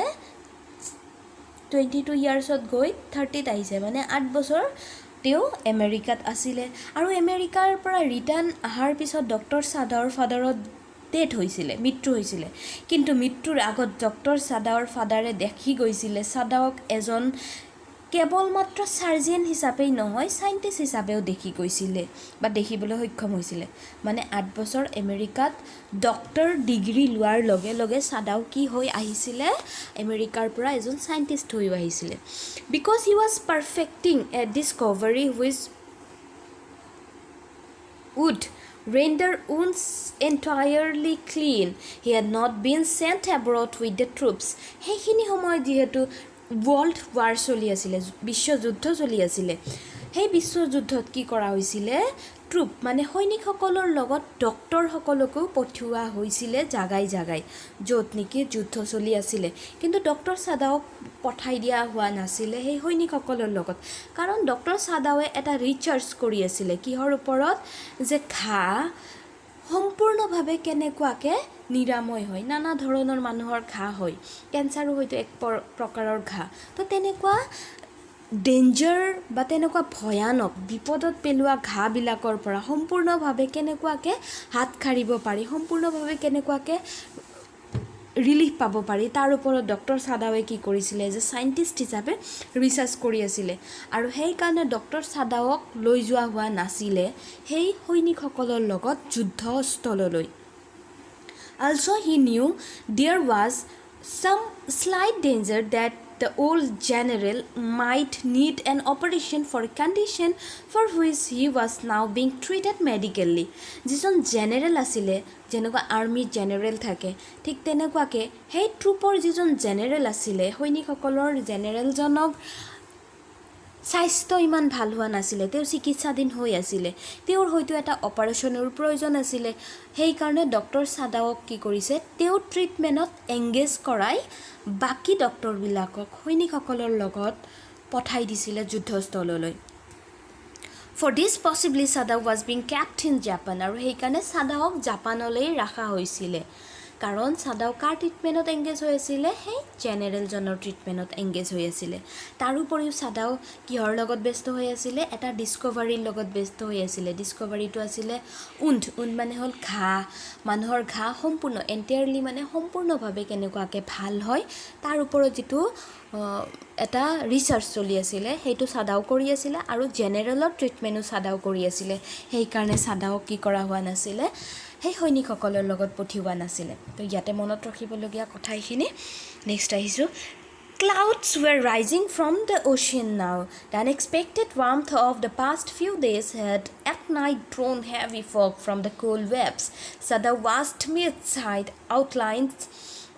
22 ইয়াৰ্ছত গৈ 30ত আহিছে মানে 8 বছৰ তেওঁ আমেৰিকাত আছিলে আৰু আমেৰিকাৰ পৰা ৰিটাৰ্ণ আহাৰ পিছত ডক্টৰ Sadaoৰ ফাদাৰৰ ডেথ হৈছিলে মৃত্যু হৈছিলে কিন্তু মৃত্যুৰ আগত ডক্টৰ Sadaoৰ ফাদাৰে দেখি গৈছিলে Sadaoক এজন কেৱল মাত্ৰ সাৰ্জন হিচাপেই নহয় সাইন্টিষ্ট হিচাপেও দেখি গৈছিলে বা দেখিবলৈ সক্ষম হৈছিলে মানে 8 বছৰ আমেৰিকাত ডক্টৰ ডিগ্ৰী লোৱাৰ লগে লগে Sadao কি হৈ আহিছিলে আমেৰিকাৰ পৰা এজন সাইন্টিষ্ট হৈ আহিছিলে because he was perfecting a discovery which would render wounds entirely clean. He had not been sent abroad with the troops. সেইখিনি সময় যেহেতু ওয়ার্ল্ড ওয়ার চলি আছিলে বিশ্বযুদ্ধ চলি আছিলে সেই বিশ্বযুদ্ধত কি কৰা হৈছিলে ট্ৰুপ মানে সৈনিকসকলৰ লগত ডক্টৰসকলকো পঠিওৱা হৈছিলে জাগাই জাগাই য'ত নেকি যুদ্ধ চলি আছিলে কিন্তু ডক্টৰ Sadaoক পঠাই দিয়া হোৱা নাছিলে সেই সৈনিকসকলৰ লগত কাৰণ ডক্টৰ Sadaoয়ে এটা ৰিচাৰ্চ কৰি আছিলে কিহৰ ওপৰত যে ঘা সম্পূৰ্ণভাৱে কেনেকুৱাকে নিৰাময় হয় নানা ধৰণৰ মানুহৰ ঘা হয় কেন্সাৰো হয়তো এক প্ৰকাৰৰ ঘা তো তেনেকুৱা ডেঞ্জাৰ বা তেনেকুৱা ভয়ানক বিপদত পেলোৱা ঘা বিলাকৰ পৰা সম্পূৰ্ণভাৱে কেনেকুৱাকে হাত খাৰিব পাৰি সম্পূৰ্ণভাৱে কেনেকুৱাকে ৰিলিফ পাব পাৰি তাৰ ওপৰত ডক্টৰ Sadaoয়ে কি কৰিছিলে যে সাইন্টিষ্ট হিচাপে ৰিচাৰ্চ কৰি আছিল আৰু সেই কাৰণে ডক্টৰ Sadaoক লৈ যোৱা হোৱা নাছিলে সেই সৈনিকসকলৰ লগত যুদ্ধস্থললৈ Also he knew there was some slight danger that the old general might need an operation for a condition for which he was now being treated medically. যিজন জেনেৰেল আছিলে যেনেকুৱা আৰ্মি জেনেৰেল থাকে ঠিক তেনেকুৱাকে সেই ট্ৰুপৰ যিজন জেনেৰেল আছিলে সৈনিকসকলৰ জেনেৰেলজনক স্বাস্থ্য ইমান ভাল হোৱা নাছিলে তেওঁ চিকিৎসাধীন হৈ আছিল তেওঁৰ হয়তো এটা অপাৰেশ্যনৰ প্ৰয়োজন আছিল সেই কাৰণে ডক্টৰ Sadaoক কি কৰিছে তেওঁ ট্ৰিটমেন্টত এংগেজ কৰাই বাকি ডক্টৰবিলাকক সৈনিকসকলৰ লগত পঠাই দিছিল যুদ্ধস্থললৈ For this possibly Sadao was being kept in Japan আৰু সেই কাৰণে Sadaoক জাপানলৈ ৰাখা হৈছিল কাৰণ Sadao কাৰ ট্ৰিটমেন্টত এংগেজ হৈ আছিল সেই জেনেৰেল জনৰ ট্ৰিটমেন্টত এংগেজ হৈ আছিল তাৰ উপৰিও Sadao কিহৰ লগত ব্যস্ত হৈ আছিল এটা ডিসকভাৰীৰ লগত ব্যস্ত হৈ আছিল ডিসকভাৰীটো আছিল উণ্ড মানে হল ঘা মানুহৰ ঘা সম্পূৰ্ণ এন্টায়াৰলি মানে সম্পূৰ্ণভাৱে কেনেকুৱাকে ভাল হয় তাৰ ওপৰত যেটো এটা ৰিচাৰ্চ চলি আছিলে সেইটো সাদাও কৰি আছিলে আৰু জেনেৰেলৰ ট্ৰিটমেণ্টো সাদাও কৰি আছিলে সেইকাৰণে সাদাও কি কৰা হোৱা নাছিলে সেই সৈনিকসকলৰ লগত পঠিওৱা নাছিলে তো ইয়াতে মনত ৰাখিবলগীয়া কথাখিনি নেক্সট আহিছোঁ Clouds were rising from the ocean now. The unexpected warmth of the past few days had at night drawn heavy fog from the cold waves. So the vast mid-sized outlines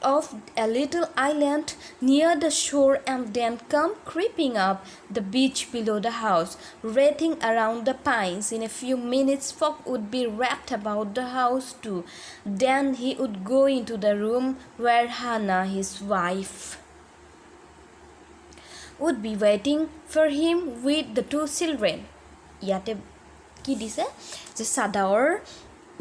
of a little island near the shore and then come creeping up the beach below the house, wraithing around the pines. In a few minutes, fog would be wrapped about the house too. Then he would go into the room where Hannah, his wife, would be waiting for him with the two children. ইয়াতে কি দিছে যে সাদাওৰ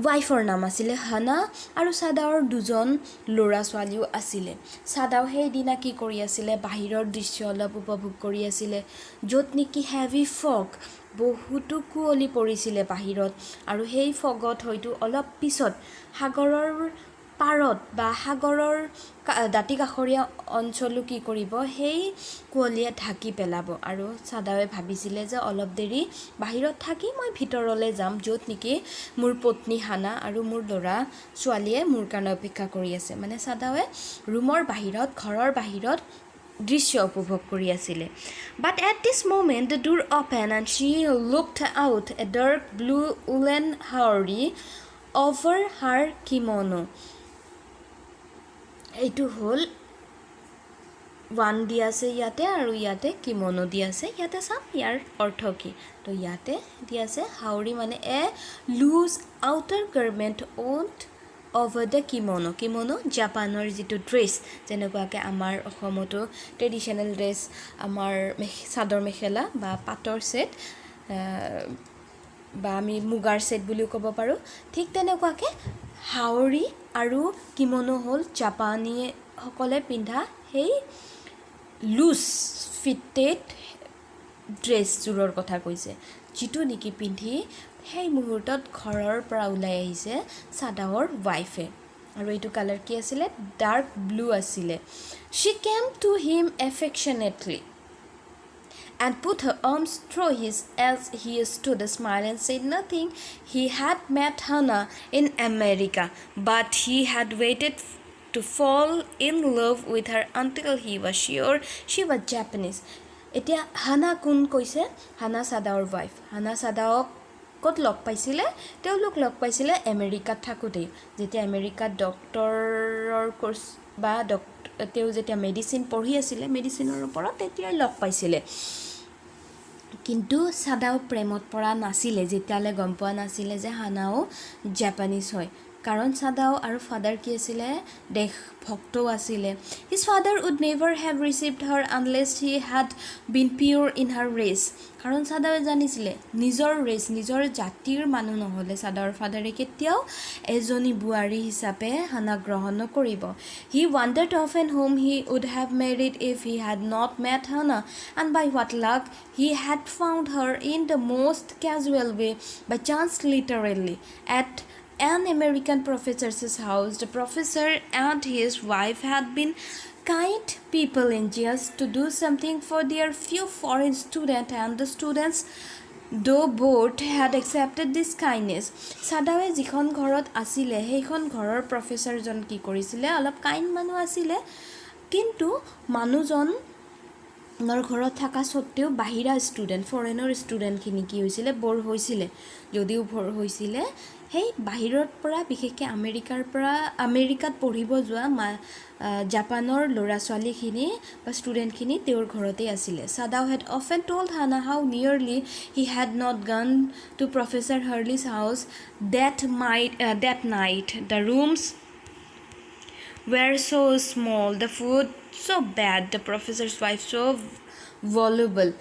ৱাইফৰ নাম আছিলে হানা আৰু সাদাওৰ দুজন ল'ৰা ছোৱালীও আছিলে সাদাও সেইদিনা কি কৰি আছিলে বাহিৰৰ দৃশ্য অলপ উপভোগ কৰি আছিলে য'ত নেকি হেভি ফগ বহুতো কুঁৱলী পৰিছিলে বাহিৰত আৰু সেই ফগত হয়তো অলপ পিছত সাগৰৰ পাৰত বা সাগৰৰ দাঁতি কাষৰীয়া অঞ্চলো কি কৰিব সেই কুঁৱলীয়ে ঢাকি পেলাব আৰু সাদাৱে ভাবিছিলে যে অলপ দেৰি বাহিৰত থাকি মই ভিতৰলৈ যাম য'ত নেকি মোৰ পত্নী হানা আৰু মোৰ ল'ৰা ছোৱালীয়ে মোৰ কাৰণে অপেক্ষা কৰি আছে মানে সাদাৱে ৰুমৰ বাহিৰত ঘৰৰ বাহিৰত দৃশ্য উপভোগ কৰি আছিলে but at this moment the door opened and she looked out a dark blue woolen hoodie over her kimono এইটো হ'ল ওৱান দি আছে ইয়াতে আৰু ইয়াতে কিমনো দি আছে ইয়াতে চাম ইয়াৰ অৰ্থ কি তো ইয়াতে দি আছে হাউৰি মানে এ লুজ আউটাৰ গাৰ্মেণ্ট ওন্ড over the kimono kimono জাপানৰ যিটো ড্ৰেছ যেনেকুৱাকৈ আমাৰ অসমতো ট্ৰেডিশ্যনেল ড্ৰেছ আমাৰ চাদৰ মেখেলা বা পাটৰ সেট বা আমি মুগাৰ সেট বুলিও ক'ব পাৰোঁ ঠিক তেনেকুৱাকৈ হাউৰি আৰু কিমনো হ'ল জাপানীসকলে পিন্ধা সেই লুজ ফিটেড ড্ৰেছযোৰৰ কথা কৈছে যিটো নেকি পিন্ধি সেই মুহূৰ্তত ঘৰৰ পৰা ওলাই আহিছে সাদাওৰ ৱাইফে আৰু এইটো কালাৰ কি আছিলে ডাৰ্ক ব্লু আছিলে she came to him affectionately and put her arms through his as he stood a smile and said nothing. He had met Hannah in America, but he had waited to fall in love with her until he was sure she was Japanese. এতিয়া হানা কোন কৈছে হানা সাদাওৰ ৱাইফ হানা সাদাওক ক'ত লগ পাইছিলে তেওঁলোক লগ পাইছিলে আমেৰিকাত থাকোঁতেই যেতিয়া আমেৰিকাত ডক্টৰৰ কোৰ্চ বা তেওঁ যেতিয়া মেডিচিন পঢ়ি আছিলে মেডিচিনৰ ওপৰত তেতিয়াই লগ পাইছিলে কিন্তু সাদাও প্ৰেমত পৰা নাছিলে যেতিয়ালৈ গম পোৱা নাছিলে যে হানাও জাপানীজ হয় কাৰণ সাদাও আৰু ফাদাৰ কি আছিলে দেশ ভক্তও আছিলে his father would never have received her unless he had been pure in her race কাৰণ সাদাৱে জানিছিলে নিজৰ ৰেচ নিজৰ জাতিৰ মানুহ নহ'লে সাদাৰ ফাদাৰে কেতিয়াও এজনী বুৱাৰী হিচাপে হানা গ্ৰহণ নকৰিব he wondered often whom he would have married if he had not met Hannah and by what luck he had found her in the most casual way by chance literally at an American professor's house. The professor and his wife had been kind people anxious to do something for their few foreign students and the students though both had accepted this kindness. সাদাৱে যিখন ঘৰত আছিলে সেইখন ঘৰৰ প্ৰফেছৰজন কি কৰিছিলে অলপ কাইণ্ড মানুহ আছিলে কিন্তু মানুহজন ঘৰত থকা সত্ত্বেও বাহিৰা ষ্টুডেণ্ট ফৰেনৰ ষ্টুডেণ্টখিনি কি হৈছিলে বৰ হৈছিলে যদিও বৰ হৈছিলে সেই বাহিৰৰ পৰা বিশেষকৈ আমেৰিকাত পঢ়িব যোৱা জাপানৰ ল'ৰা ছোৱালীখিনি বা ষ্টুডেণ্টখিনি তেওঁৰ ঘৰতেই আছিলে সাদাও had often told Hannah how nearly he had not gone to Professor Hurley's house that night. The rooms were so small, the food so bad, the professor's wife so voluble.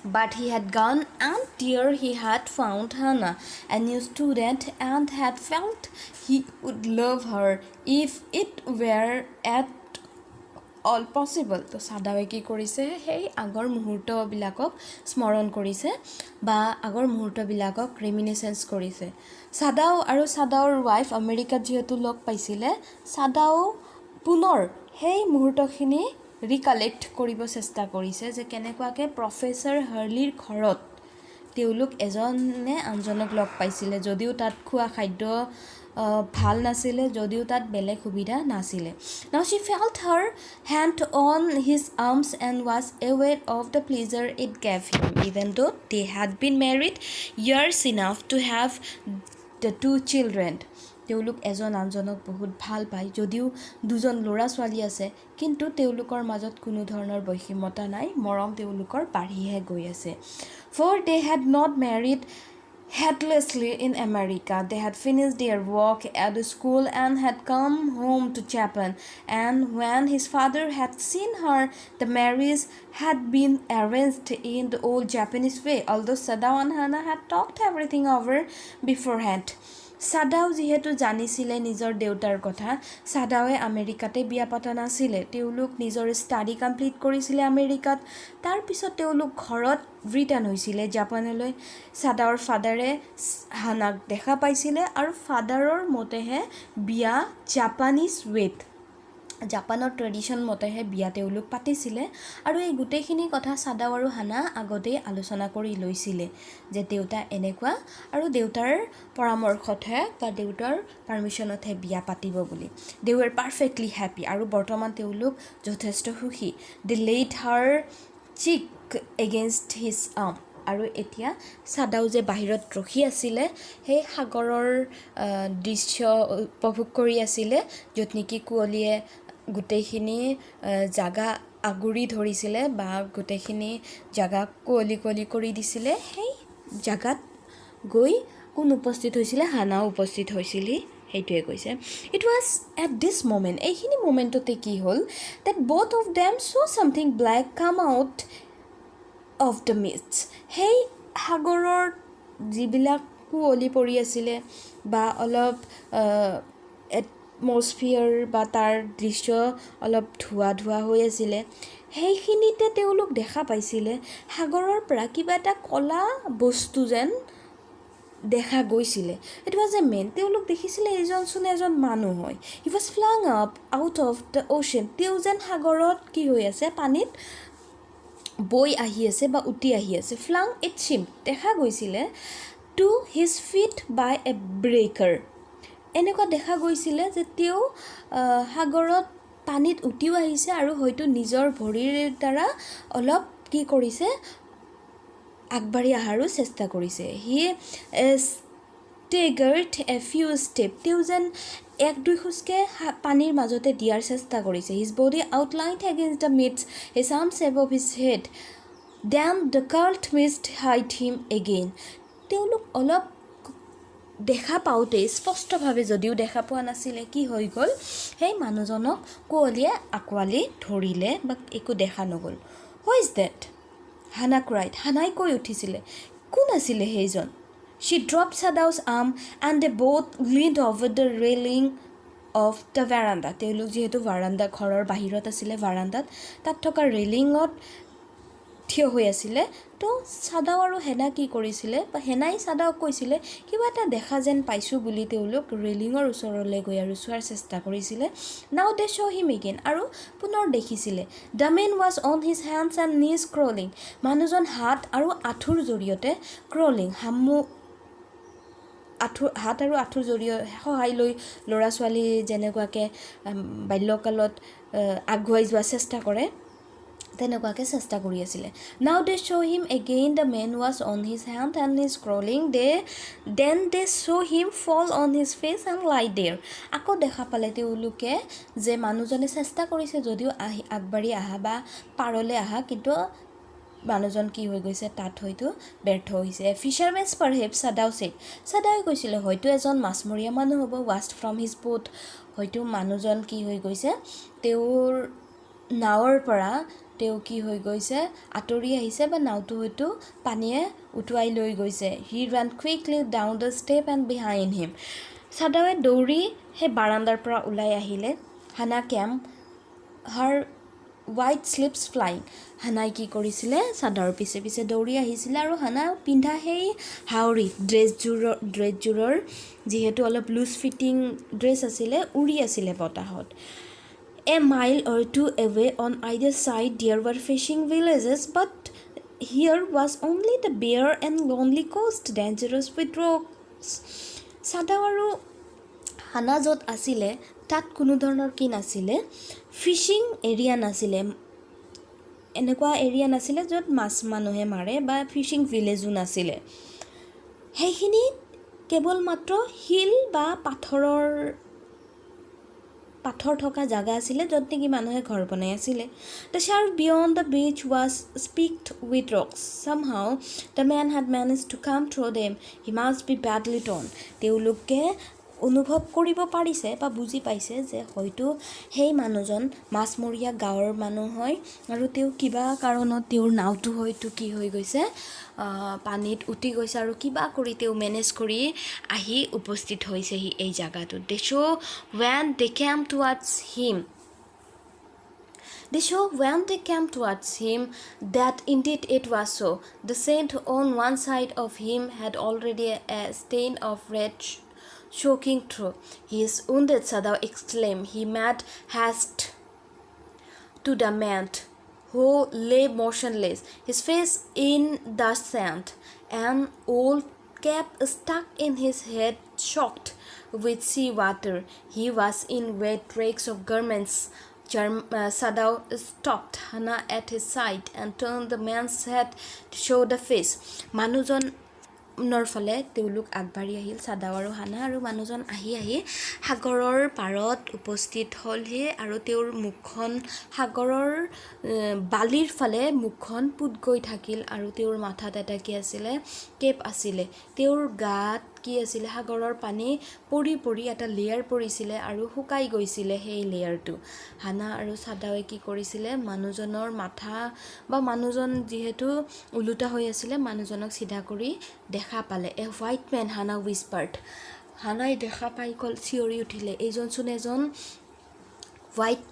But he had gone and there he had found Hannah, a new student, and had felt he would love her if it were at all possible. তো সাদাৱে কি কৰিছে সেই আগৰ মুহূৰ্তবিলাকক স্মৰণ কৰিছে বা আগৰ মুহূৰ্তবিলাকক ৰেমিনিসেন্স কৰিছে সাদাও আৰু সাদাওৰ ৱাইফ আমেৰিকাত যিহেতু লগ পাইছিলে সাদাও পুনৰ সেই মুহূৰ্তখিনি ৰিকালেক্ট কৰিব চেষ্টা কৰিছে যে কেনেকুৱাকৈ প্ৰফেচৰ হাৰ্লিৰ ঘৰত তেওঁলোক এজনে আনজনক লগ পাইছিলে যদিও তাত খোৱা খাদ্য ভাল নাছিলে যদিও তাত বেলেগ সুবিধা নাছিলে Now she felt her hand on his arms and was aware of the pleasure it gave him even though they had been married years enough to have the two children তেওঁলোক এজন আনজনক বহুত ভাল পায় যদিও দুজন ল'ৰা ছোৱালী আছে কিন্তু তেওঁলোকৰ মাজত কোনো ধৰণৰ বৈষম্যতা নাই মৰম তেওঁলোকৰ বাঢ়িহে গৈ আছে For they had not married heedlessly in America. They had finished their work at the school and had come home to Japan. And when his father had seen her, the marriage had been arranged in the old Japanese way, although Sadao and Hana had talked everything over beforehand. সাদাও যিহেতু জানিছিলে নিজৰ দেউতাৰ কথা সাদাৱে আমেৰিকাতে বিয়া পতা নাছিলে তেওঁলোক নিজৰ ষ্টাডি কমপ্লিট কৰিছিলে আমেৰিকাত তাৰ পিছত তেওঁলোক ঘৰত ৰিটাৰ্ণ হৈছিলে জাপানলৈ সাদাৰ ফাদাৰে হানাক দেখা পাইছিলে আৰু ফাদাৰৰ মতেহে বিয়া জাপানিজ ৱেত জাপানৰ ট্ৰেডিশ্যন মতেহে বিয়া তেওঁলোক পাতিছিলে আৰু এই গোটেইখিনি কথা সাদাও আৰু হানা আগতেই আলোচনা কৰি লৈছিলে যে দেউতা এনেকুৱা আৰু দেউতাৰ পৰামৰ্শতহে বা দেউতাৰ পাৰমিশ্যনতহে বিয়া পাতিব বুলি দে ৱেৰ পাৰফেক্টলি হেপী আৰু বৰ্তমান তেওঁলোক যথেষ্ট সুখী দে লেইড হাৰ চিক এগেইনষ্ট হিজ আৰ্ম আৰু এতিয়া সাদাও যে বাহিৰত ৰখি আছিলে সেই সাগৰৰ দৃশ্য উপভোগ কৰি আছিলে য'ত নেকি কুঁৱলীয়ে গোটেইখিনি জাগা আগুৰি ধৰিছিলে বা গোটেইখিনি জাগা কুঁৱলী কুঁৱলী কৰি দিছিলে সেই জাগাত গৈ কোন উপস্থিত হৈছিলে হানাও উপস্থিত হৈছিলি সেইটোৱে কৈছে it was at this moment এইখিনি মোমেণ্টতে কি হ'ল date both of them saw something black come out of the mist সেই সাগৰৰ যিবিলাক কুঁৱলী পৰি আছিলে বা অলপ এটমস্ফিয়াৰ বা তাৰ দৃশ্য অলপ ধোৱা ধোৱা হৈ আছিলে সেইখিনিতে তেওঁলোক দেখা পাইছিলে সাগৰৰ পৰা কিবা এটা কলা বস্তু যেন দেখা গৈছিলে ইট ৱাজ এ মেন তেওঁলোক দেখিছিলে এইজনচোন এজন মানুহ হয় he was flung up out of the ocean তেওঁ যেন সাগৰত কি হৈ আছে পানীত বৈ আহি আছে বা উটি আহি আছে ফ্লাং ইট চিম দেখা গৈছিলে to his feet by a breaker এনেকুৱা দেখা গৈছিলে যে তেওঁ সাগৰত পানীত উটিও আহিছে আৰু হয়তো নিজৰ ভৰিৰ দ্বাৰা অলপ কি কৰিছে আগবাঢ়ি অহাৰো চেষ্টা কৰিছে হি staggered a few steps তেওঁ যেন এক দুই খোজকে পানীৰ মাজতে দিয়াৰ চেষ্টা কৰিছে his body outlined against the mist his arms above his head then the cold mist hid him again তেওঁলোক অলপ দেখা পাওঁতে স্পষ্টভাৱে যদিও দেখা পোৱা নাছিলে কি হৈ গ'ল সেই মানুহজনক কুঁৱলীয়ে আঁকোৱালি ধৰিলে বা একো দেখা নগ'ল হু ইজ ডেট হানা ক্ৰাইড হানাই কৈ উঠিছিলে কোন আছিলে সেইজন she dropped Sadao's arm and they both leaned over the railing of the veranda তেওঁলোক যিহেতু ভাৰাণ্ডা ঘৰৰ বাহিৰত আছিলে ভাৰাণ্ডাত তাত থকা ৰেলিঙত থিয় হৈ আছিলে তো সাদাও আৰু হেনা কি কৰিছিলে বা হেনাই সাদাওক কৈছিলে কিবা এটা দেখা যেন পাইছোঁ বুলি তেওঁলোক ৰেলিঙৰ ওচৰলৈ গৈ আৰু চোৱাৰ চেষ্টা কৰিছিলে নাও দে শ্ব' হিম এগেইন আৰু পুনৰ দেখিছিলে the man was on his hands and knees crawling মানুহজন হাত আৰু আঁঠুৰ জৰিয়তে ক্ৰলিং হাত আৰু আঁঠুৰ জৰিয়তে সহায় লৈ ল'ৰা ছোৱালী যেনেকুৱাকৈ বাল্যকালত আগুৱাই যোৱা চেষ্টা কৰে তেনেকুৱাকৈ চেষ্টা কৰি আছিলে now they saw' him again the man was on his hand and his crawling then they saw' him fall on his face and লাই দেৰ আকৌ দেখা পালে তেওঁলোকে যে মানুহজনে চেষ্টা কৰিছে যদিও আগবাঢ়ি অহা বা পাৰলৈ অহা কিন্তু মানুহজন কি হৈ গৈছে তাত হয়তো ব্যৰ্থ হৈছে ফিচাৰমেনছ পাৰহেপছ সাদাও কৈছিলে হয়তো এজন মাছমৰীয়া মানুহ হ'ব ৱাষ্ট ফ্ৰম হিজ বোট হয়তো মানুহজন কি হৈ গৈছে তেওঁৰ নাৱৰ পৰা তেওঁ কি হৈ গৈছে আঁতৰি আহিছে বা নাওটো হয়তো পানীয়ে উটুৱাই লৈ গৈছে হি ran quickly down the step and behind him সাদাৱে দৌৰি সেই বাৰাণ্ডাৰ পৰা ওলাই আহিলে হানা কেম হাৰ হোৱাইট স্লিপছ ফ্লাইং হানাই কি কৰিছিলে চাদৰ পিছে পিছে দৌৰি আহিছিলে আৰু হানা পিন্ধা সেই হাউৰি ড্ৰেছযোৰৰ যিহেতু অলপ লুজ ফিটিং ড্ৰেছ আছিলে উৰি আছিলে বতাহত A mile or two away on either side there were fishing villages, but here was only the bare and lonely coast, dangerous with rocks. Sadaw আৰু হানা য'ত আছিলে তাত কোনো ধৰণৰ কি নাছিলে, ফিচিং এৰিয়া নাছিলে, এনেকুৱা এৰিয়া নাছিলে য'ত মাছ মানুহে মাৰে বা ফিচিং ভিলেজো নাছিলে। সেইখিনি কেৱল মাত্ৰ শিল বা পাথৰ থকা জাগা আছিলে য'ত নেকি মানুহে ঘৰ বনাই আছিলে। The shore beyond the beach was specked with rocks. Somehow the man had managed to come through them. He must be badly torn. তেওঁলোকে অনুভৱ কৰিব পাৰিছে বা বুজি পাইছে যে হয়তো সেই মানুহজন মাছমৰীয়া গাঁৱৰ মানুহ হয় আৰু তেওঁ কিবা কাৰণত তেওঁৰ নাওটো হয়তো কি হৈ গৈছে, পানীত উঠি গৈছে আৰু কিবা কৰি তেওঁ মেনেজ কৰি আহি উপস্থিত হৈছেহি এই জাগাটোত। They show when they came towards him that indeed it was so. The sand on one side of him had already a stain of red choking through. He is wounded, Sadaw exclaimed. He made haste to the man who lay motionless, his face in the sand, an old cap stuck in his head soaked with sea water. He was in wet rags of garments. Sadaw stopped Hana at his side and turned the man's head to show the face. মানুহজনৰ ফালে তেওঁলোক আগবাঢ়ি আহিল, চাদাও আৰু হানা, আৰু মানুহজন আহি সাগৰৰ পাৰত উপস্থিত হ'লহি আৰু তেওঁৰ মুখখন সাগৰৰ বালিৰ ফালে মুখখন পুত গৈ থাকিল আৰু তেওঁৰ মাথাত এটা কি আছিলে, কেপ আছিলে। তেওঁৰ গাত কি আছিলে, সাগৰৰ পানী পৰি এটা লেয়াৰ পৰিছিলে আৰু শুকাই গৈছিলে সেই লেয়াৰটো। হানা আৰু চাদাৱে কি কৰিছিলে, মানুহজনৰ মাথা বা মানুহজন যিহেতু ওলোটা হৈ আছিলে, মানুহজনক চিধা কৰি দেখা পালে। এ হোৱাইট মেন, হানা হুইস্পাৰ্ড। হানাই দেখা পাই চিঞৰি উঠিলে, এইজনচোন এজন হোৱাইট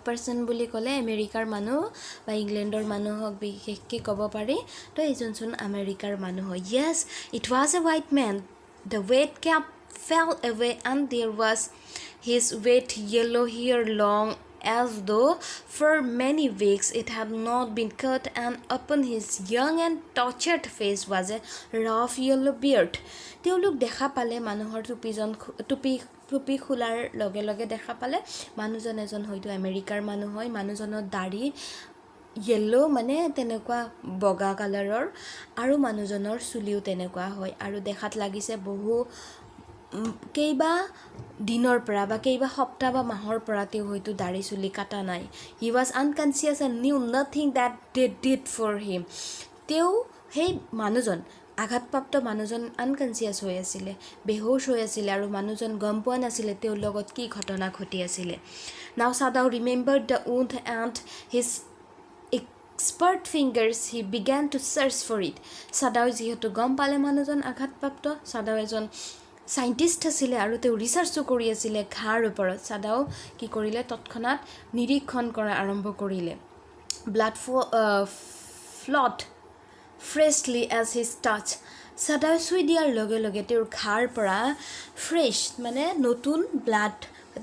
পাৰ্চন বুলি ক'লে আমেৰিকাৰ মানুহ বা ইংলেণ্ডৰ মানুহক বিশেষকৈ ক'ব পাৰি, তো এইজনচোন আমেৰিকাৰ মানুহ হয়। Yes, it was a white man. The wet cap fell away and there was his wet yellow hair, long as though for many weeks it had not been cut, and upon his young and tortured face was a rough yellow beard. তেওঁলোক দেখা পালে মানুহৰ টুপি খোলাৰ লগে লগে দেখা পালে মানুহজন এজন হয়তো আমেৰিকাৰ মানুহ হয়। মানুহজনৰ দাড়ি য়েল্লো মানে তেনেকুৱা বগা কালাৰৰ আৰু মানুহজনৰ চুলিও তেনেকুৱা হয় আৰু দেখাত লাগিছে কেইবা দিনৰ পৰা বা কেইবা সপ্তাহ বা মাহৰ পৰা তেওঁ হয়তো দাড়ি চুলি কাটা নাই। He was unconscious and knew nothing that they did for him. তেওঁ সেই মানুহজন আঘাতপ্ৰাপ্ত মানুহজন আনকনচিয়াছ হৈ আছিলে, বেহোচ হৈ আছিলে আৰু মানুহজন গম পোৱা নাছিলে তেওঁৰ লগত কি ঘটনা ঘটি আছিলে। নাও চাদাও remembered the wound and his expert fingers he began to search for it. চাদাও যিহেতু গম পালে মানুহজন আঘাতপ্ৰাপ্ত, চাদাও এজন চাইণ্টিষ্ট আছিলে আৰু তেওঁ ৰিচাৰ্চো কৰি আছিলে ঘাঁৰ ওপৰত। চাদাও কি কৰিলে, তৎক্ষণাত নিৰীক্ষণ কৰা আৰম্ভ কৰিলে। Blood flowed freshly as his touch. চাদাও চুই দিয়াৰ লগে লগে তেওঁৰ ঘাঁৰ পৰা ফ্ৰেছ মানে নতুন ব্লাড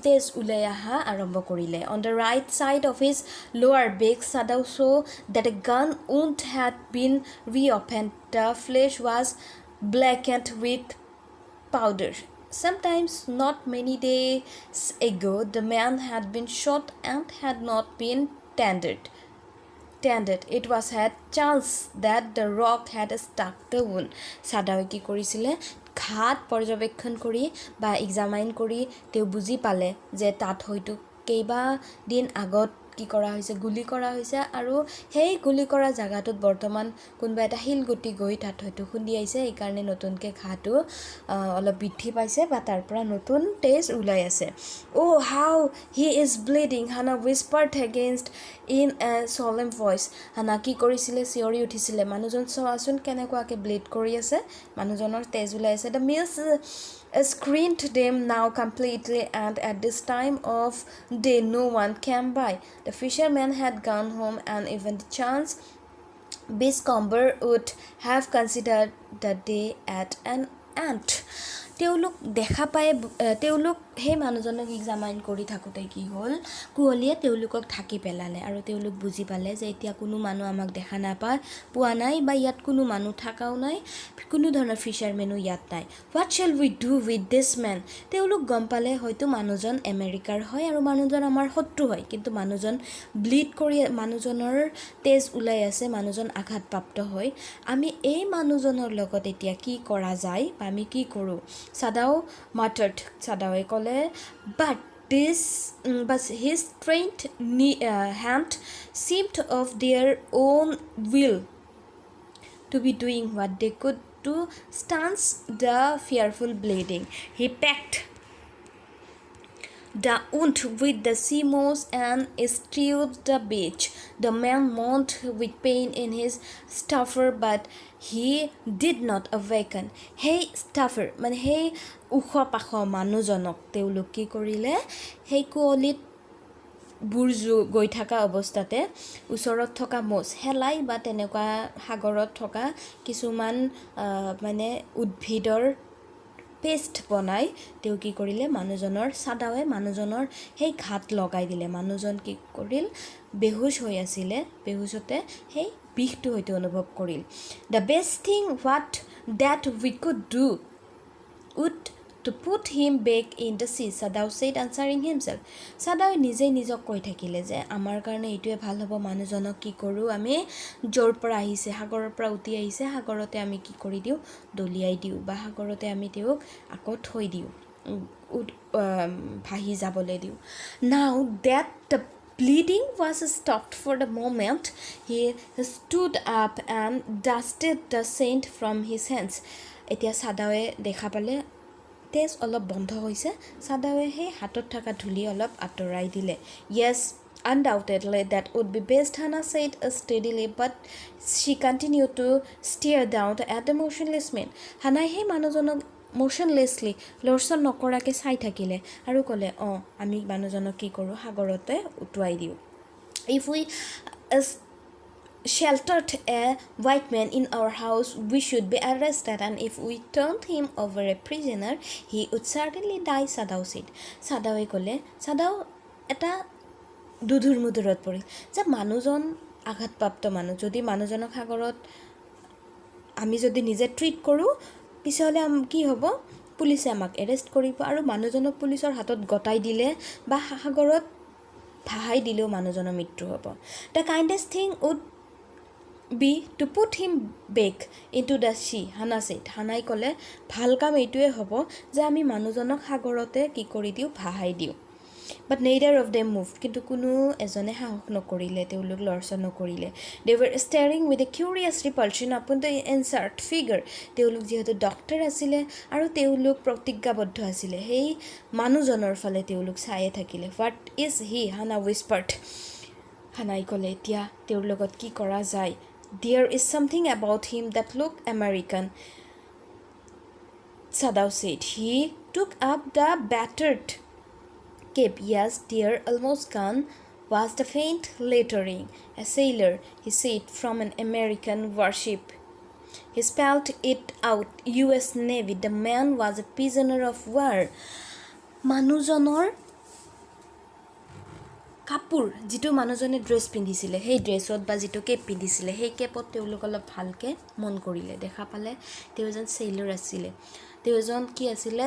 তেজ ওলাই অহা আৰম্ভ কৰিলে। On the right side of his lower back, Sadaw saw that a gun wound had been reopened. The flesh was blackened with powder. Sometimes not many days ago, the man had been shot and had not been tended. It was had chance that the rock had stuck the wound. Sadawe কি কৰিছিলে, ঘাট পৰ্যবেক্ষণ কৰি বা এক্সামাইন কৰি তেওঁ বুজি পালে যে তাত হয়তো কেইবা দিন আগত কি কৰা হৈছে, গুলি কৰা হৈছে আৰু সেই গুলি কৰা জাগাটোত বৰ্তমান কোনোবা এটা শিলগুটি গৈ তাত হয়তো খুন্দিয়াইছে, এইকাৰণে নতুনকৈ ঘাটো অলপ বৃদ্ধি পাইছে বা তাৰ পৰা নতুন তেজ ওলাই আছে। Oh, how he is bleeding, Hannah whispered against in a solemn voice. হানা কি কৰিছিলে, চিঞৰি উঠিছিলে, মানুহজন চোৱাচোন কেনেকুৱাকৈ ব্লিড কৰি আছে, মানুহজনৰ তেজ ওলাই আছে। The mist screened them now completely, and at this time of day no one came by. The fisherman had gone home, and even the chance Biscomber would have considered the day at an and তেওঁলোক দেখা পায় তেওঁলোক সেই মানুহজনক এক্সামাইন কৰি থাকোঁতে কি হ'ল কুঁৱলীয়ে তেওঁলোকক ঢাকি পেলালে আৰু তেওঁলোক বুজি পালে যে এতিয়া কোনো মানুহ আমাক দেখা নাপায় পোৱা নাই বা ইয়াত কোনো মানুহ থাকাও নাই কোনো ধৰণৰ ফিচাৰমেনো ইয়াত নাই what shall we do with this men তেওঁলোক গম পালে হয়তো মানুহজন আমেৰিকাৰ হয় আৰু মানুহজন আমাৰ শত্ৰু হয় কিন্তু মানুহজন ব্লিড কৰি মানুহজনৰ তেজ ওলাই আছে মানুহজন আঘাতপ্ৰাপ্ত হয় আমি এই মানুহজনৰ লগত এতিয়া কি কৰা যায় বা আমি কি কৰোঁ Sadao muttered. Sadaoe kole, but his trained hand seemed of their own will to be doing what they could to stanch the fearful bleeding. He packed the wound with the sea moss and strewed the beach. The man moaned with pain in his stuffer, but he did not awaken. Hey stuffer, মানে সেই উখ পাখ মানুহজনক তেওঁলোক কি কৰিলে সেই কুঁৱলীত বুৰ গৈ থকা অৱস্থাতে ওচৰত থকা মোচ হেলাই বা তেনেকুৱা সাগৰত থকা কিছুমান মানে উদ্ভিদৰ পেষ্ট বনাই তেওঁ কি কৰিলে মানুহজনৰ সাদাৱে মানুহজনৰ সেই ঘাট লগাই দিলে মানুহজন কি কৰিল বেহুশ হৈ আছিলে বেহুশতে সেই বিষটো হয়তো অনুভৱ কৰিল the best thing that we could do would to put him back in the sea Sadao said answering himself Sadao নিজে নিজক কৈ থাকিলে যে আমাৰ কাৰণে এইটোৱে ভাল হ'ব মানুহজনক কি কৰো আমি জোৰ পৰা আহিছে সাগৰৰ পৰা উঠি আহিছে সাগৰতে আমি কি কৰি দিও দলিয়াই দিও বা সাগৰতে আমি তেওঁক আকৌ থৈ দিও ভাহি যাবলৈ দিও now that the bleeding was stopped for the moment he stood up and dusted the scent from his hands এতিয়া সাদাৱে দেখা পালে তেজ অলপ বন্ধ হৈছে সাদাৱে হে হাতত থকা ধুলি অলপ আতৰাই দিলে yes undoubtedly that would be best Hannah said steadily but she continued to stare down at the motionless man Hannah হে মানুহজনক motionlessly লৰচৰ নকৰাকে চাই থাকিলে আৰু ক'লে আমি মানুহজনক কি কৰো সাগৰতে উটুৱাই দিও if we sheltered a white man in our house we should be arrested and if we turned him over a prisoner he would certainly die Sadao said Sadaoe kole Sadao eta দুধুৰ মুধুৰত পৰিল যে মানুহজন আঘাতপ্ৰাপ্ত মানুহ যদি মানুহজনক সাগৰত আমি যদি নিজে ট্ৰিট কৰো পিছলে কি হ'ব পুলিচে আমাক এৰেষ্ট কৰিব আৰু মানুহজনক পুলিচৰ হাতত গটাই দিলে বা সাগৰত ভাহাই দিলেও মানুহজনৰ মৃত্যু হ'ব the kindest thing would be to put him back into the sea Hannah said Hannah কলে ভাল কাম এইটোৱে হ'ব যে আমি মানুহজনক সাগৰতে কি কৰি দিও ভাহাই দিও but neither of them moved কিন্তু কোনো এজনে সাহস নকৰিলে তেওঁলোক লৰচৰ নকৰিলে they were staring with a curious repulsion upon the insert figure তেওঁলোক যেহেতু ডক্টৰ আছিল আৰু তেওঁলোক প্ৰতিজ্ঞাবদ্ধ আছিল সেই মানুহজনৰ ফালে তেওঁলোক চাইয়ে থাকিলে what is he Hannah whispered Hannah কলে এতিয়া তেওঁৰ লগত কি কৰা যায় there is something about him that looked American Sadao said he took up the battered cape yes there almost gone was the faint lettering a sailor he said from an American warship he spelled it out US Navy the man was a prisoner of war মানুহজনৰ কাপোৰ যেটো মানুহজনে ড্ৰেছ পিন্ধিছিলে সেই ড্ৰেছত বা যেটো কেপ পিন্ধিছিলে সেই কেপত তেওঁলোক অলপ ভালকে মন কৰিলে দেখা পালে তেওঁ এজন সেইলৰ আছিল তেওঁ এজন কি আছিল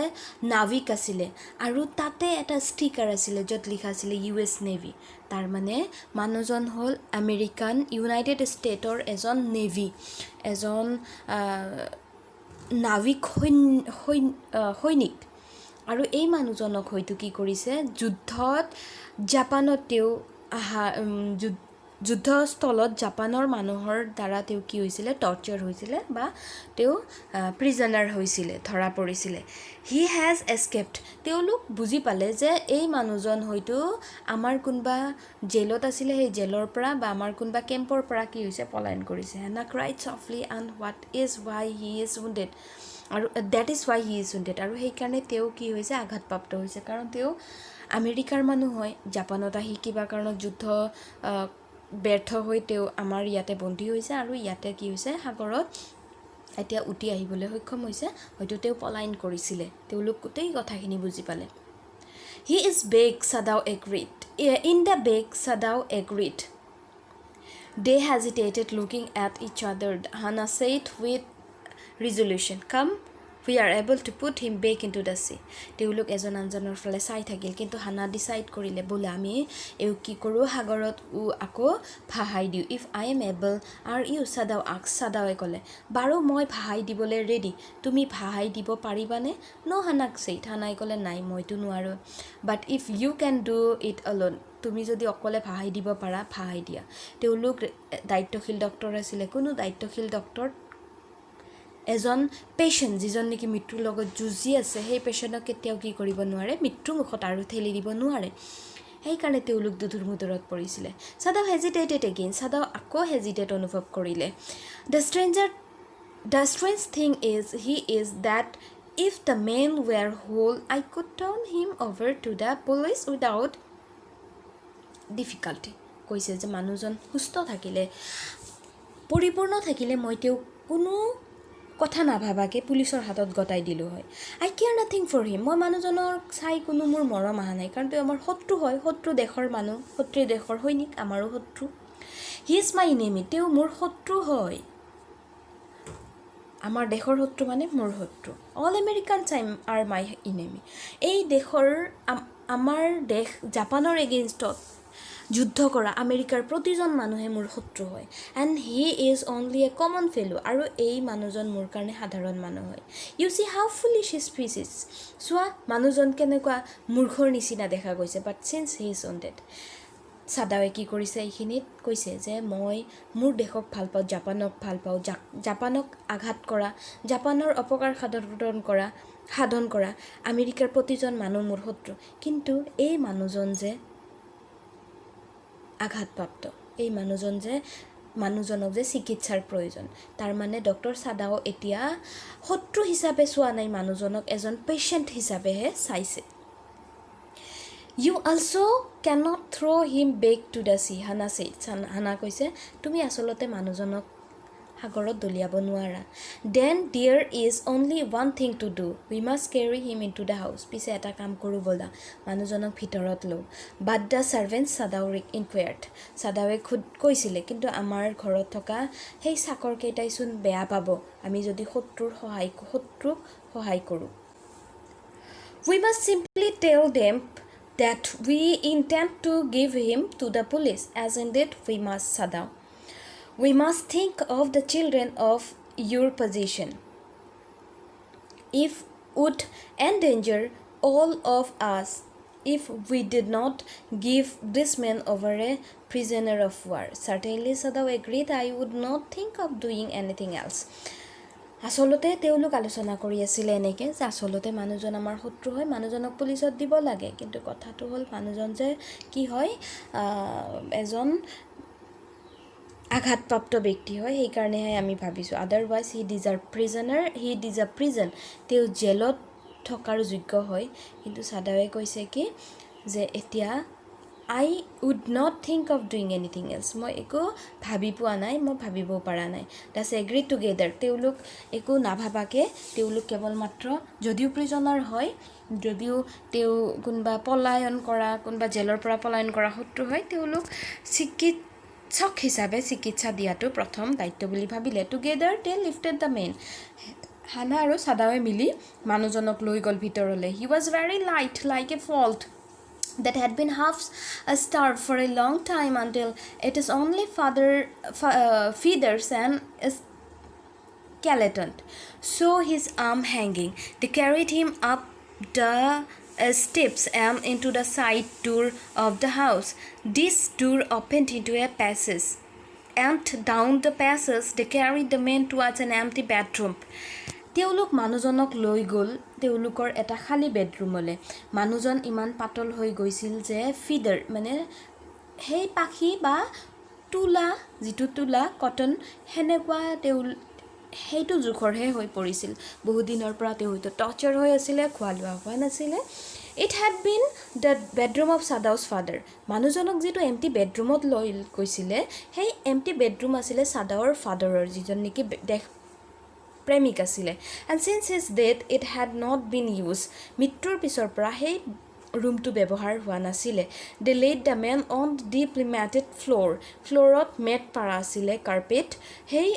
নাবিক আছিল আৰু তাতে এটা ষ্টিকাৰ আছিল যত লিখা আছিল US Navy তাৰ মানে মানুহজন হল আমেৰিকান ইউনাইটেড ষ্টেটৰ এজন নেভি এজন নাবিক সৈনিক আৰু এই মানুহজনক হয়তো কি কৰিছে যুদ্ধত জাপানত তেওঁ যুদ্ধস্থলত জাপানৰ মানুহৰ দ্বাৰা তেওঁ কি হৈছিল টৰ্চাৰ হৈছিল বা তেওঁ প্ৰিজনাৰ হৈছিল ধৰা পৰিছিল হি হ্যাজ এস্কেপড তেওঁলোক বুজি পালে যে এই মানুহজন হয়তো আমাৰ কোনবা জেলত আছিল সেই জেলৰ পৰা বা আমাৰ কোনবা কেম্পৰ পৰা কি হৈছে পলায়ন কৰিছে Hannah cried softly and what is why he is wounded আৰু that is why he is wounded আৰু সেই কাৰণে তেওঁ কি হৈছে আঘাতপ্ৰাপ্ত হৈছে কাৰণ তেওঁ আমেৰিকাৰ মানুহ হয় জাপানত আহি কিবা কাৰণত যুদ্ধ ব্যৰ্থ হৈ তেওঁ আমাৰ ইয়াতে বন্দী হৈছে আৰু ইয়াতে কি হৈছে সাগৰত এতিয়া উঠি আহিবলৈ সক্ষম হৈছে হয়তো তেওঁ পলায়ন কৰিছিলে তেওঁলোক গোটেই কথাখিনি বুজি পালে He is big, Sadao agreed. In the big, Sadao agreed. They hesitated looking at each other. Hannah said with resolution, Come, we are able to put him back into the sea. তেওঁলোক এজন আনজনৰ ফালে চাই থাকিল কিন্তু হানা ডিসাইড কৰিলে বোলে আমি এও কি কৰো সাগৰত আকৌ ভাহাই দিও if I am able are you Sadao asks সাদাওয়ে কলে বাৰু মই ভাহাই দিবলৈ ৰেডি তুমি ভাহাই দিব পাৰিবানে নো হানাক সেইট হানাই কলে নাই মইতো নোৱাৰো but if you can do it alone তুমি যদি অকলে ভাহাই দিব পাৰা ভাহাই দিয়া তেওঁলোক দায়িত্বশীল ডক্টৰ আছিল কোনো দায়িত্বশীল ডক্টৰ এজন পেশেন্ট যিজন নেকি মৃত্যুৰ লগত যুঁজি আছে সেই পেশেন্টক কেতিয়াও কি কৰিব নোৱাৰে মৃত্যু মুখত আৰু ঠেলি দিব নোৱাৰে এই কাৰণে তেওঁলোক দুধুৰ মুদৰত পৰিছিলে সাদাও হেজিটেটেড এগেইন সাদাও আকৌ হেজিটেট অনুভৱ কৰিলে the strange thing is he is that if the man were whole I could turn him over to the police without difficulty কৈছে যে মানুহজন সুস্থ থাকিলে পৰিপূৰ্ণ থাকিলে মই তেও কোনো কথা না ভাবাকে পুলিচৰ হাতত গটাই দিলো হয় আই কেয়াৰ নাথিং ফৰ হিম মই মানুহজনৰ চাই কোনো মোৰ মৰম আহা নাই কাৰণ তেওঁ আমাৰ শত্ৰু হয় শত্ৰু দেশৰ মানুহ শত্ৰু দেশৰ সৈনিক আমাৰো শত্ৰু হি ইজ মাই এনিমি তেওঁ মোৰ শত্ৰু হয় আমাৰ দেশৰ শত্ৰু মানে মোৰ শত্ৰু অল আমেৰিকানছ আৰ মাই এনিমি এই দেশৰ আমাৰ দেশ জাপানৰ এগেইনষ্টত যুদ্ধ কৰা আমেৰিকাৰ প্ৰতিজন মানুহে মোৰ শত্ৰু হয় and he is only a common fellow আৰু এই মানুহজন মোৰ কাৰণে সাধাৰণ মানুহ হয় you see how foolish his speeches চোৱা মানুহজন কেনেকুৱা মূৰ্খৰ নিচিনা দেখা গৈছে but since he is on dead সাদাৱে কি কৰিছে এইখিনিত কৈছে যে মই মোৰ দেশক ভাল পাওঁ জাপানক ভাল পাওঁ জাপানক আঘাত কৰা জাপানৰ অপকাৰ সাধন কৰা আমেৰিকাৰ প্ৰতিজন মানুহ মোৰ শত্ৰু কিন্তু এই মানুহজন যে আঘাতপ্ৰাপ্ত এই মানুহজনক যে চিকিৎসাৰ প্ৰয়োজন তাৰ মানে ডক্টৰ সাদাও এতিয়া শত্ৰু হিচাপে চোৱা নাই মানুহজনক এজন পেশেন্ট হিচাপেহে চাইছে You also cannot throw him back to the sea, Hannah said. Hannah কৈছে তুমি আসলতে মানুহজনক সাগৰত দলিয়াব নোৱাৰা then there is only one thing to do we must carry him into the house পিছে এটা কাম কৰো বলা মানুহজনক ভিতৰত লও but the servant Sadao inquired সাদাৱে খুদ কৈছিলে কিন্তু আমাৰ ঘৰত থকা সেই চাকৰ কেইটাই চোন বেয়া পাব আমি যদি শত্ৰুক সহায় কৰো we must simply tell them that we intend to give him to the police as indeed we must Sadao We must think of the children of your position. If would endanger all of us if we did not give this man over a prisoner of war. Certainly Sadao agreed I would not think of doing anything else. আসলতে তেওঁলোক আলোচনা কৰি আছিল এনেকে যে আসলতে মানুহজন আমাৰ শত্ৰু হয় মানুহজনক পুলিচত দিব লাগে কিন্তু কথাটো হ'ল মানুহজন যে কি হয় এজন আঘাতপ্ৰাপ্ত ব্যক্তি হয় এই কাৰণেহে আমি ভাবিছো আদাৰৱাইজ হি ডিজাৰ্ভ প্ৰিজন তেও জেলত থকাৰ যোগ্য হয় কিন্তু সাদাৱে কৈছে কি যে এতিয়া I would not think of doing anything else মই একো ভাবি পোৱা নাই মই ভাবিব পৰা নাই that's agree together তেওঁলোক একো নাভাবাকে তেওঁলোক কেৱল মাত্ৰ যদিও প্ৰিজনাৰ হয় যদিও তেও কোনবা পলায়ন কৰা কোনবা জেলৰ পৰা পলায়ন কৰা শত্ৰু হয় তেওঁলোক চিকিৎসক হিচাপে চিকিৎসা দিয়াটো প্ৰথম দায়িত্ব বুলি ভাবিলে together they lifted the man Hana আৰু সাদাৱে মিলি মানুহজনক লৈ গল ভিতৰলে he was very light like a fault that had been half starved for a long time until it is only feathers and skeleton so his arm hanging they carried him up the steps and into the side door of the house this door opened into a passage and down the passage they carried the man towards an empty bedroom তেওঁলোক মানুহজনক লৈ গল তেওঁলোকৰ এটা খালি বেডৰুমলে মানুহজন ইমান পাতল হৈ গৈছিল যে ফিডাৰ মানে হেই পাখি বা তুলা যিটো তুলা কটন হেনেকুৱা হেইটো জুখৰহে হৈ পৰিছিল বহু দিনৰ পৰা হয়তো টৰ্চাৰ হৈ আছিল খোৱা লোৱা হোৱা নাছিল It had been the bedroom of Sadao's father. মানুহজনক যেটো এমটি বেডৰুমত লৈ গৈছিল হেই এমটি বেডৰুম আছিল সাদাওৰ ফাদাৰৰ যিজন নেকি প্ৰেমিক আছিলে and since his death it had not been used মৃত্যুৰ পিছৰ পৰা সেই ৰুমটো ব্যৱহাৰ হোৱা নাছিলে they laid the man on deeply matted ফ্ল'ৰত মেট পাৰা আছিলে কাৰ্পেট সেই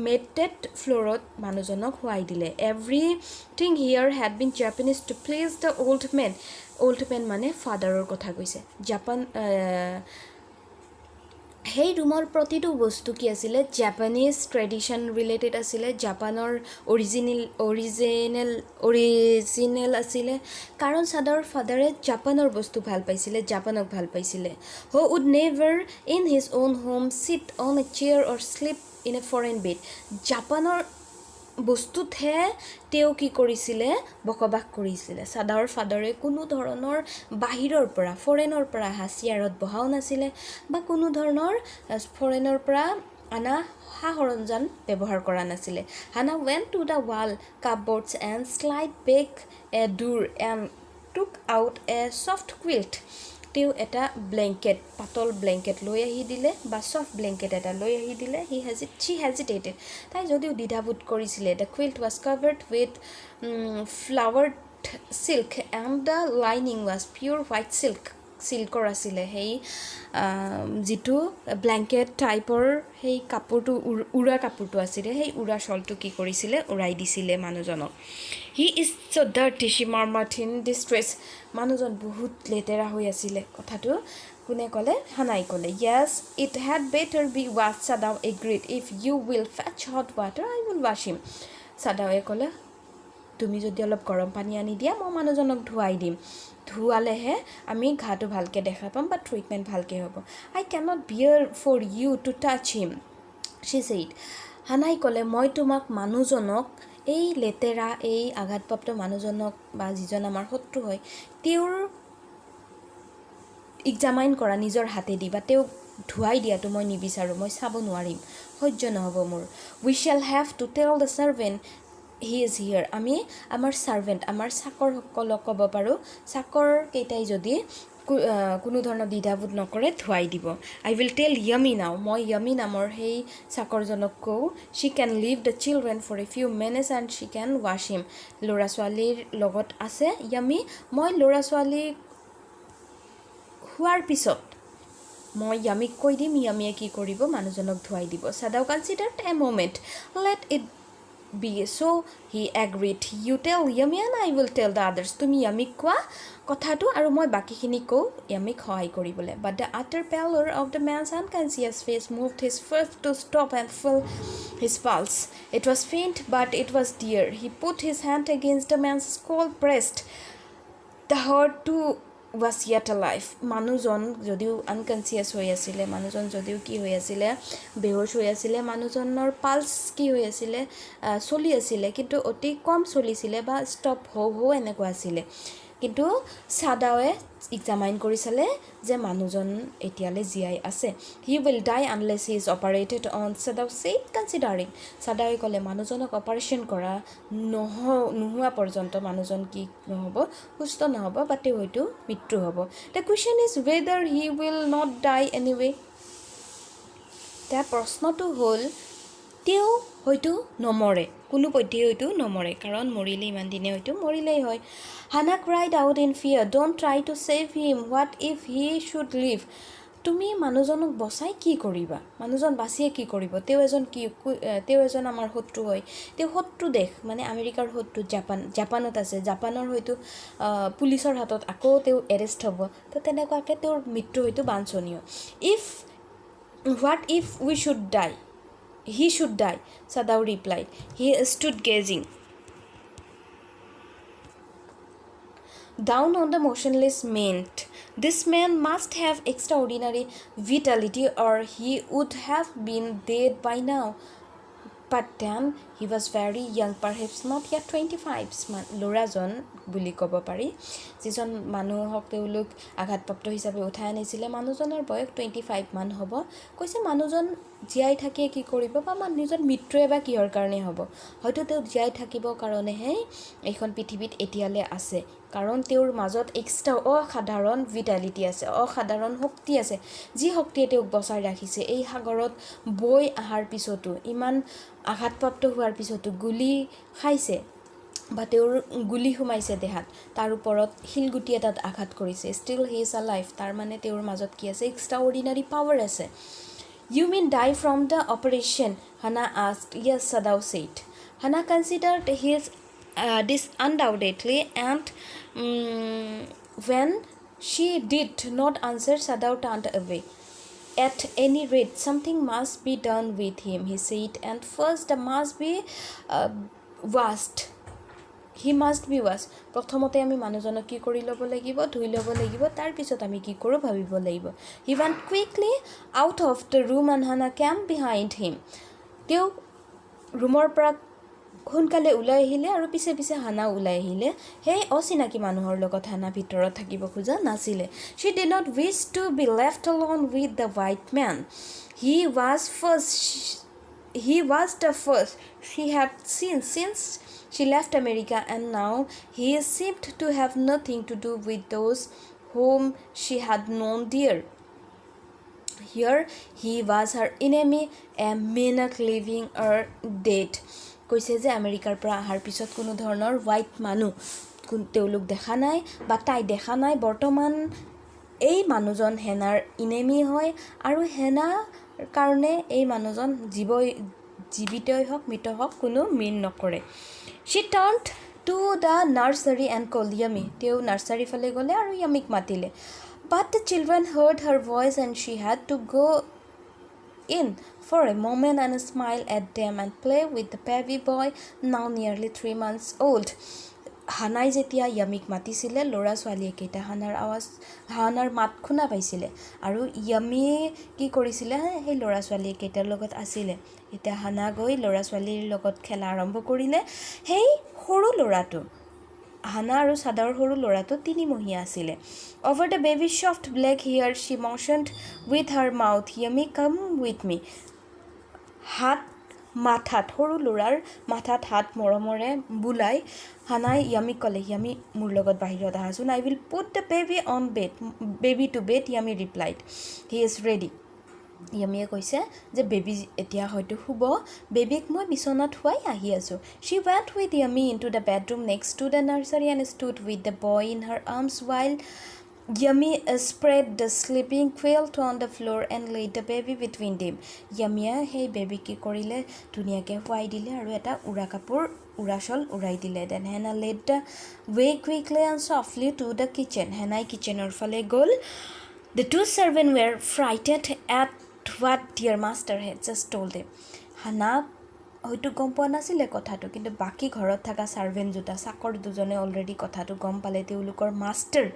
মেটেড ফ্ল'ৰত মানুহজনক শুৱাই দিলে everything here had been Japanese to please the old men মানে ফাদাৰৰ কথা কৈছে জাপান সেই ৰুমৰ প্ৰতিটো বস্তু কি আছিলে জাপানিজ ট্ৰেডিশ্যন ৰিলেটেড আছিলে জাপানৰ অৰিজিনেল আছিলে কাৰণ চাদাৰ ফাদাৰে জাপানৰ বস্তু ভাল পাইছিলে জাপানক ভাল পাইছিলে who would never in his own home sit on a chair or sleep in a foreign bed জাপানৰ বস্তুতহে তেওঁ কি কৰিছিলে বসবাস কৰিছিলে চাদাৰ ফাদাৰে কোনো ধৰণৰ বাহিৰৰ পৰা ফৰেনৰ পৰা অহা চেয়াৰত বহাও নাছিলে বা কোনো ধৰণৰ ফৰেনৰ পৰা আনা সা সৰঞ্জাম ব্যৱহাৰ কৰা নাছিলে হানা went to the wall cupboards and slide back a door and took out a soft quilt তেওঁ এটা ব্লেংকেট পাতল ব্লেংকেট লৈ আহি দিলে বা সফট ব্লেংকেট এটা লৈ আহি দিলে she hesitated তাই যদিও দ্বিধাবোধ কৰিছিলে the quilt was covered with flowered silk and the lining was pure white silkৰ আছিলে সেই যিটো ব্লেংকেট টাইপৰ সেই কাপোৰটো উৰা কাপোৰটো আছিলে সেই উৰা শলটো কি কৰিছিলে উৰাই দিছিলে মানুহজনক he is so dirty she murmured in distress মানুহজন বহুত লেতেৰা হৈ আছিলে কথাটো কোনে ক'লে হানাই ক'লে yes it had better be washed Sadao agreed if you will fetch hot water I will wash him Sadaoয়ে ক'লে তুমি যদি অলপ গৰম পানী আনি দিয়া মই মানুহজনক ধুৱাই দিম ধুৱালেহে আমি ঘাটো ভালকে দেখা পাম বা ট্ৰিটমেণ্ট ভালকে হ'ব I cannot bear for you to touch him she said হানাই ক'লে মই তোমাক মানুহজনক এই লেতেৰা এই আঘাতপ্ৰাপ্ত মানুহজনক বা যিজন আমাৰ শত্ৰু হয় তেওঁৰ এক্সামাইন কৰা নিজৰ হাতে দি বা তেওঁ ধুৱাই দিয়াটো মই নিবিচাৰোঁ মই চাব নোৱাৰিম সহ্য নহ'ব মোৰ we shall have to tell the servant he is here আমি আমাৰ সাৰ্ভেন্ট আমাৰ চাকৰসকলক ক'ব পাৰোঁ চাকৰ কেইটাই যদি কোনো ধৰণৰ দ্বিধাবোধ নকৰে ধুৱাই দিব I will tell Yummy now মই Yummy নামৰ সেই চাকৰজনক কওঁ she can leave the children for a few minutes and she can wash him ল'ৰা ছোৱালীৰ লগত আছে Yummy মই ল'ৰা ছোৱালী হোৱাৰ পিছত মই Yummy কৈ দিম Yummyয়ে কি কৰিব মানুহজনক ধুৱাই দিব Sadao considered a moment let it be so he agreed you tell Yummy and I will tell the others তুমি Yummy কোৱা কথাটো আৰু মই বাকিখিনি কওঁ Yummy সহায় কৰিবলে but the utter pallor of the man's unconscious face moved his foot to stop and feel his pulse it was faint but it was dear he put his hand against the man's cold breast the heart too was yet alive মানুহজন যদিও আনকনসিয়াস হৈ আছিল মানুহজন যদিও কি হৈ আছিল বেহোশ হৈ আছিল মানুহজনৰ পালস কি হৈ আছিল চলি আছিল কিন্তু অতি কম চলিছিল বা ষ্টপ হও এনেকুৱা আছিল কিন্তু সাদাওয়ে এক্সামাইন কৰিছিলে যে মানুহজন এতিয়ালে জিয়াই আছে he will die unless he is operated on Sadao said considering সাদাওয়ে ক'লে মানুহজনক অপাৰেশন কৰা নোহোৱা পৰ্যন্ত মানুহজন কি নহব সুস্থ নহব বাটে হয়তো মৃত্যু হ'ব the question is whether he will not die anyway তাৰ প্ৰশ্নটো হ'ল তেওঁ হয়তো নমৰে কোনো পধ্যে হয়তো নমৰে কাৰণ মৰিলে ইমান দিনে হয়তো মৰিলেই হয় Hannah cried out in fear don't try to save him what if he should live তুমি মানুহজনক বচাই কি কৰিবা মানুহজন বাছিয়ে কি কৰিব তেওঁ এজন আমাৰ শত্ৰু হয় তেওঁ শত্ৰু দেশ মানে আমেৰিকাৰ শত্ৰু জাপানত আছে জাপানৰ হয়তো পুলিচৰ হাতত আকৌ তেওঁ এৰেষ্ট হ'ব তো তেনেকুৱাকে তেওঁৰ মৃত্যু হয়তো বাঞ্ছনীয় what if we should die he should die Sadao replied he stood gazing down on the motionless mate this man must have extraordinary vitality or he would have been dead by now but then he was very young perhaps not yet 25 ল'ৰাজন বুলি ক'ব পাৰি যিজন মানুহক তেওঁলোক আঘাতপ্ৰাপ্ত হিচাপে উঠাই আনিছিলে মানুহজনৰ বয়স 25 মান হ'ব কৈছে মানুহজন জিয়াই থাকে কি কৰিব বা মানুহজন মৃত্যু এবা কিহৰ কাৰণে হ'ব হয়তো তেওঁ জিয়াই থাকিব কাৰণেহে এইখন পৃথিৱীত এতিয়ালে আছে কাৰণ তেওঁৰ মাজত এক্সট্ৰা অসাধাৰণ ভিটালিটি আছে অসাধাৰণ শক্তি আছে যি শক্তিয়ে তেওঁক বচাই ৰাখিছে এই সাগৰত বৈ আহাৰ পিছতো ইমান আঘাতপ্ৰাপ্ত হোৱাৰ হোৱাৰ পিছতো গুলি খাইছে বা তেওঁৰ গুলি সোমাইছে দেহাত তাৰ ওপৰত শিলগুটি এটাত আঘাত কৰিছে ষ্টিল হি ইজ আলাইভ তাৰ মানে তেওঁৰ মাজত কি আছে এক্সট্ৰা অৰ্ডিনাৰী পাৱাৰ আছে You mean die from the operation? Hannah asked. Yes, Sadao said. Hannah considered this undoubtedly and when she did not answer, Sadao turned away. At any rate, something must be done with him, he said, and first must be washed. He must be washed. প্ৰথমতে আমি মানুহজনক কি কৰি ল'ব লাগিব ধুই ল'ব লাগিব তাৰ পিছত আমি কি কৰোঁ ভাবিব লাগিব He went quickly out of the room and Hannah came behind him. তেওঁ ৰুমৰ পৰা সোনকালে ওলাই আহিলে আৰু পিছে পিছে হানা ওলাই আহিলে সেই অচিনাকি মানুহৰ লগত হানা ভিতৰত থাকিব খোজা নাছিলে She did not wish to be left alone with the white man. He was the first she had seen since she left America, and now he seemed to have nothing to do with those whom she had known there. Here he was her enemy, a maniac living or dead. কৈছে যে আমেৰিকাৰ পৰা অহাৰ পিছত কোনো ধৰণৰ হোৱাইট মানুহ তেওঁলোক দেখা নাই বা তাই দেখা নাই বৰ্তমান এই মানুহজন হেনাৰ ইনেমি হয় আৰু হেনাৰ কাৰণে এই মানুহজন জীৱিতই হওক মৃত হওক কোনো মিন নকৰে She turned to the nursery and called Yummy. তেওঁ নাৰ্চাৰী ফালে গ'লে আৰু য়ামিক মাতিলে But the children heard her voice and she had to go in for a moment and smile at them and play with the baby boy now nearly 3 months old. হানাই যেতিয়া য়ামিক মাতিছিলে ল'ৰা ছোৱালীকেইটা হানাৰ মাত শুনা পাইছিলে আৰু য়ামি কি কৰিছিলে সেই ল'ৰা ছোৱালীকেইটাৰ লগত আছিলে এতিয়া হানা গৈ ল'ৰা ছোৱালীৰ লগত খেলা আৰম্ভ কৰিলে সেই সৰু ল'ৰাটো হানা আৰু সাদাৰ সৰু ল'ৰাটো 3 মহীয়া আছিলে Over the baby's soft black hair she motioned with her mouth Yummy come with me হাত মাথাত সৰু ল'ৰাৰ মাথাত হাত মৰমৰে বুলাই হানাই য়ামি ক'লে য়ামি মোৰ লগত বাহিৰত আহাচোন I will put the baby to bed Yummy replied He is ready য়ামিয়ে কৈছে যে বেবি এতিয়া হয়তো শুব বেবিক মই বিছনাত শুৱাই আহি আছোঁ She went with Yummy into the bedroom next to the nursery and stood with the boy in her arms while Yummy spread the sleeping quilt on the floor and laid the baby between them. Yummy hey baby কি কৰিলে ধুনীয়াকৈ শুৱাই দিলে আৰু এটা উৰা কাপোৰ উৰাশল উৰাই দিলে Then Hannah led the way quickly and softly to the kitchen. Hannah kitchenৰ ফালে গ'ল The two servants were frightened at what their master had just told them. Hannah হয়তো গম পোৱা নাছিলে কথাটো কিন্তু বাকি ঘৰত থকা সাৰ্ভেন্ট দুটা চাকৰ দুজনে অলৰেডি কথাটো গম পালে তেওঁলোকৰ মাষ্টাৰ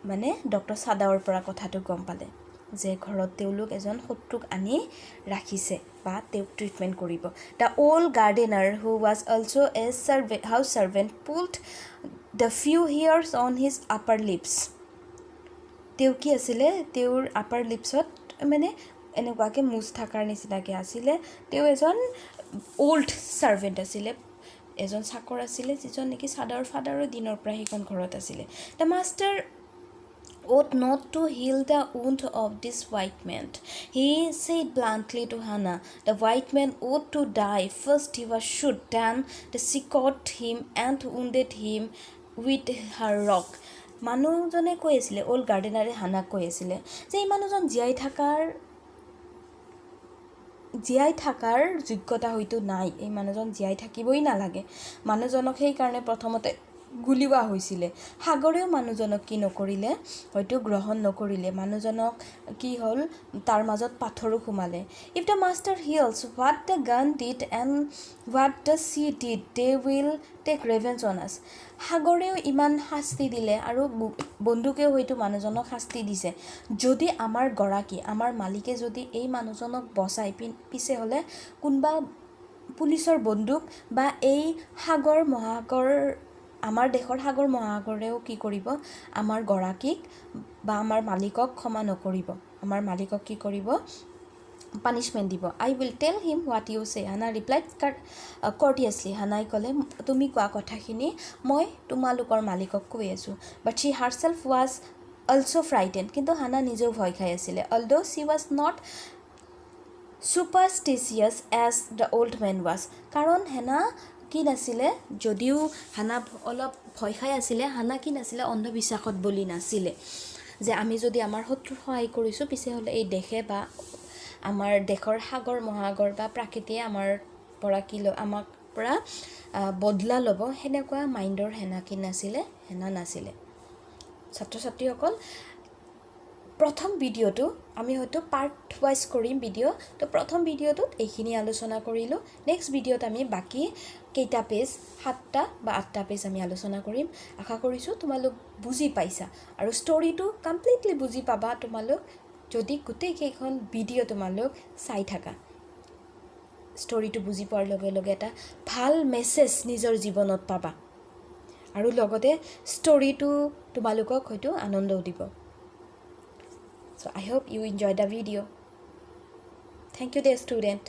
মানে ডক্টৰ সাদাওৰ পৰা কথাটো গম পালে যে ঘৰত তেওঁলোক এজন শত্ৰুক আনি ৰাখিছে বা তেওঁক ট্ৰিটমেন্ট কৰিব The old gardener who was also a house servant pulled the few hairs on his upper lips তেওঁ কি আছিলে তেওঁৰ আপাৰ লিপছত মানে এনেকুৱাকে মুছ থাকাৰ নিচিনাকে আছিলে তেওঁ এজন ওল্ড সাৰ্ভেন্ট আছিলে এজন চাকৰ আছিলে যিজন নেকি সাদাৰ ফাদাৰৰ দিনৰ পৰা হিকন ঘৰত আছিলে The master ought not to heal the wound of this white man. He said bluntly to Hannah, the white man ought to die. First he was shot, then she caught him and wounded him with her rock. মানুহজনে কৈ আছিলে ওল্ড গাৰ্ডেনাৰে হানাক কৈ আছিলে যে এই মানুহজন জীয়াই থাকাৰ যোগ্যতা হয়তো নাই এই মানুহজন জীয়াই থাকিবই নালাগে মানুহজনক সেই কাৰণে প্ৰথমতে গুলিওৱা হৈছিলে সাগৰেও মানুহজনক কি নকৰিলে হয়তো গ্ৰহণ নকৰিলে মানুহজনক কি হল তাৰ মাজত পাথৰো খুমালে If the master heals what the gun did and what the sea did they will take revenge on us সাগৰেও ইমান শাস্তি দিলে আৰু বন্ধুকেও হয়তো মানুহজনক শাস্তি দিছে যদি আমাৰ গৰাকী আমাৰ মালিকে যদি এই মানুহজনক বচাই পিছে হলে কোনবা পুলিচৰ বন্দুক বা এই সাগৰ মহাসাগৰ আমাৰ দেশৰ সাগৰ মহাসাগৰেও কি কৰিব আমাৰ গৰাকীক বা আমাৰ মালিকক ক্ষমা নকৰিব আমাৰ মালিকক কি কৰিব punishment দিব I will tell him what you say Hannah replied courteously Hannah ক'লে তুমি কোৱা কথাখিনি মই তোমালোকৰ মালিকক কৈ আছো but she herself was also frightened কিন্তু Hannah নিজেও ভয় খাই আছিল although she was not superstitious as the old man was. কাৰণ হেনা কি নাছিলে, যদিও হানা অলপ ভয় খাই আছিলে, হানা কি নাছিলে, অন্ধবিশ্বাসত বলি নাছিলে যে আমি যদি আমাৰ শত্ৰুক সহায় কৰিছোঁ পিছে হ'লে এই দেশে বা আমাৰ দেশৰ সাগৰ মহাসাগৰ বা প্ৰাকৃতিয়ে আমাৰ পৰা আমাক পৰা বদলা ল'ব, সেনেকুৱা মাইণ্ডৰ হেনা কি নাছিলে, হেনা নাছিলে। ছাত্ৰ ছাত্ৰীসকল, প্ৰথম ভিডিঅ'টো আমি হয়তো পাৰ্ট ৱাইজ কৰিম ভিডিঅ', তো প্ৰথম ভিডিঅ'টোত এইখিনি আলোচনা কৰিলোঁ। নেক্সট ভিডিঅ'ত আমি বাকী কেইটা পেজ, 7টা বা 8টা পেজ আমি আলোচনা কৰিম। আশা কৰিছোঁ তোমালোক বুজি পাইছা, আৰু ষ্টৰিটো কমপ্লিটলি বুজি পাবা তোমালোক যদি গোটেইকেইখন ভিডিঅ' তোমালোক চাই থাকা। ষ্টৰিটো বুজি পোৱাৰ লগে লগে এটা ভাল মেছেজ নিজৰ জীৱনত পাবা, আৰু লগতে ষ্টৰিটো তোমালোকক হয়তো আনন্দও দিব। So I hope you enjoyed the video. Thank you dear student.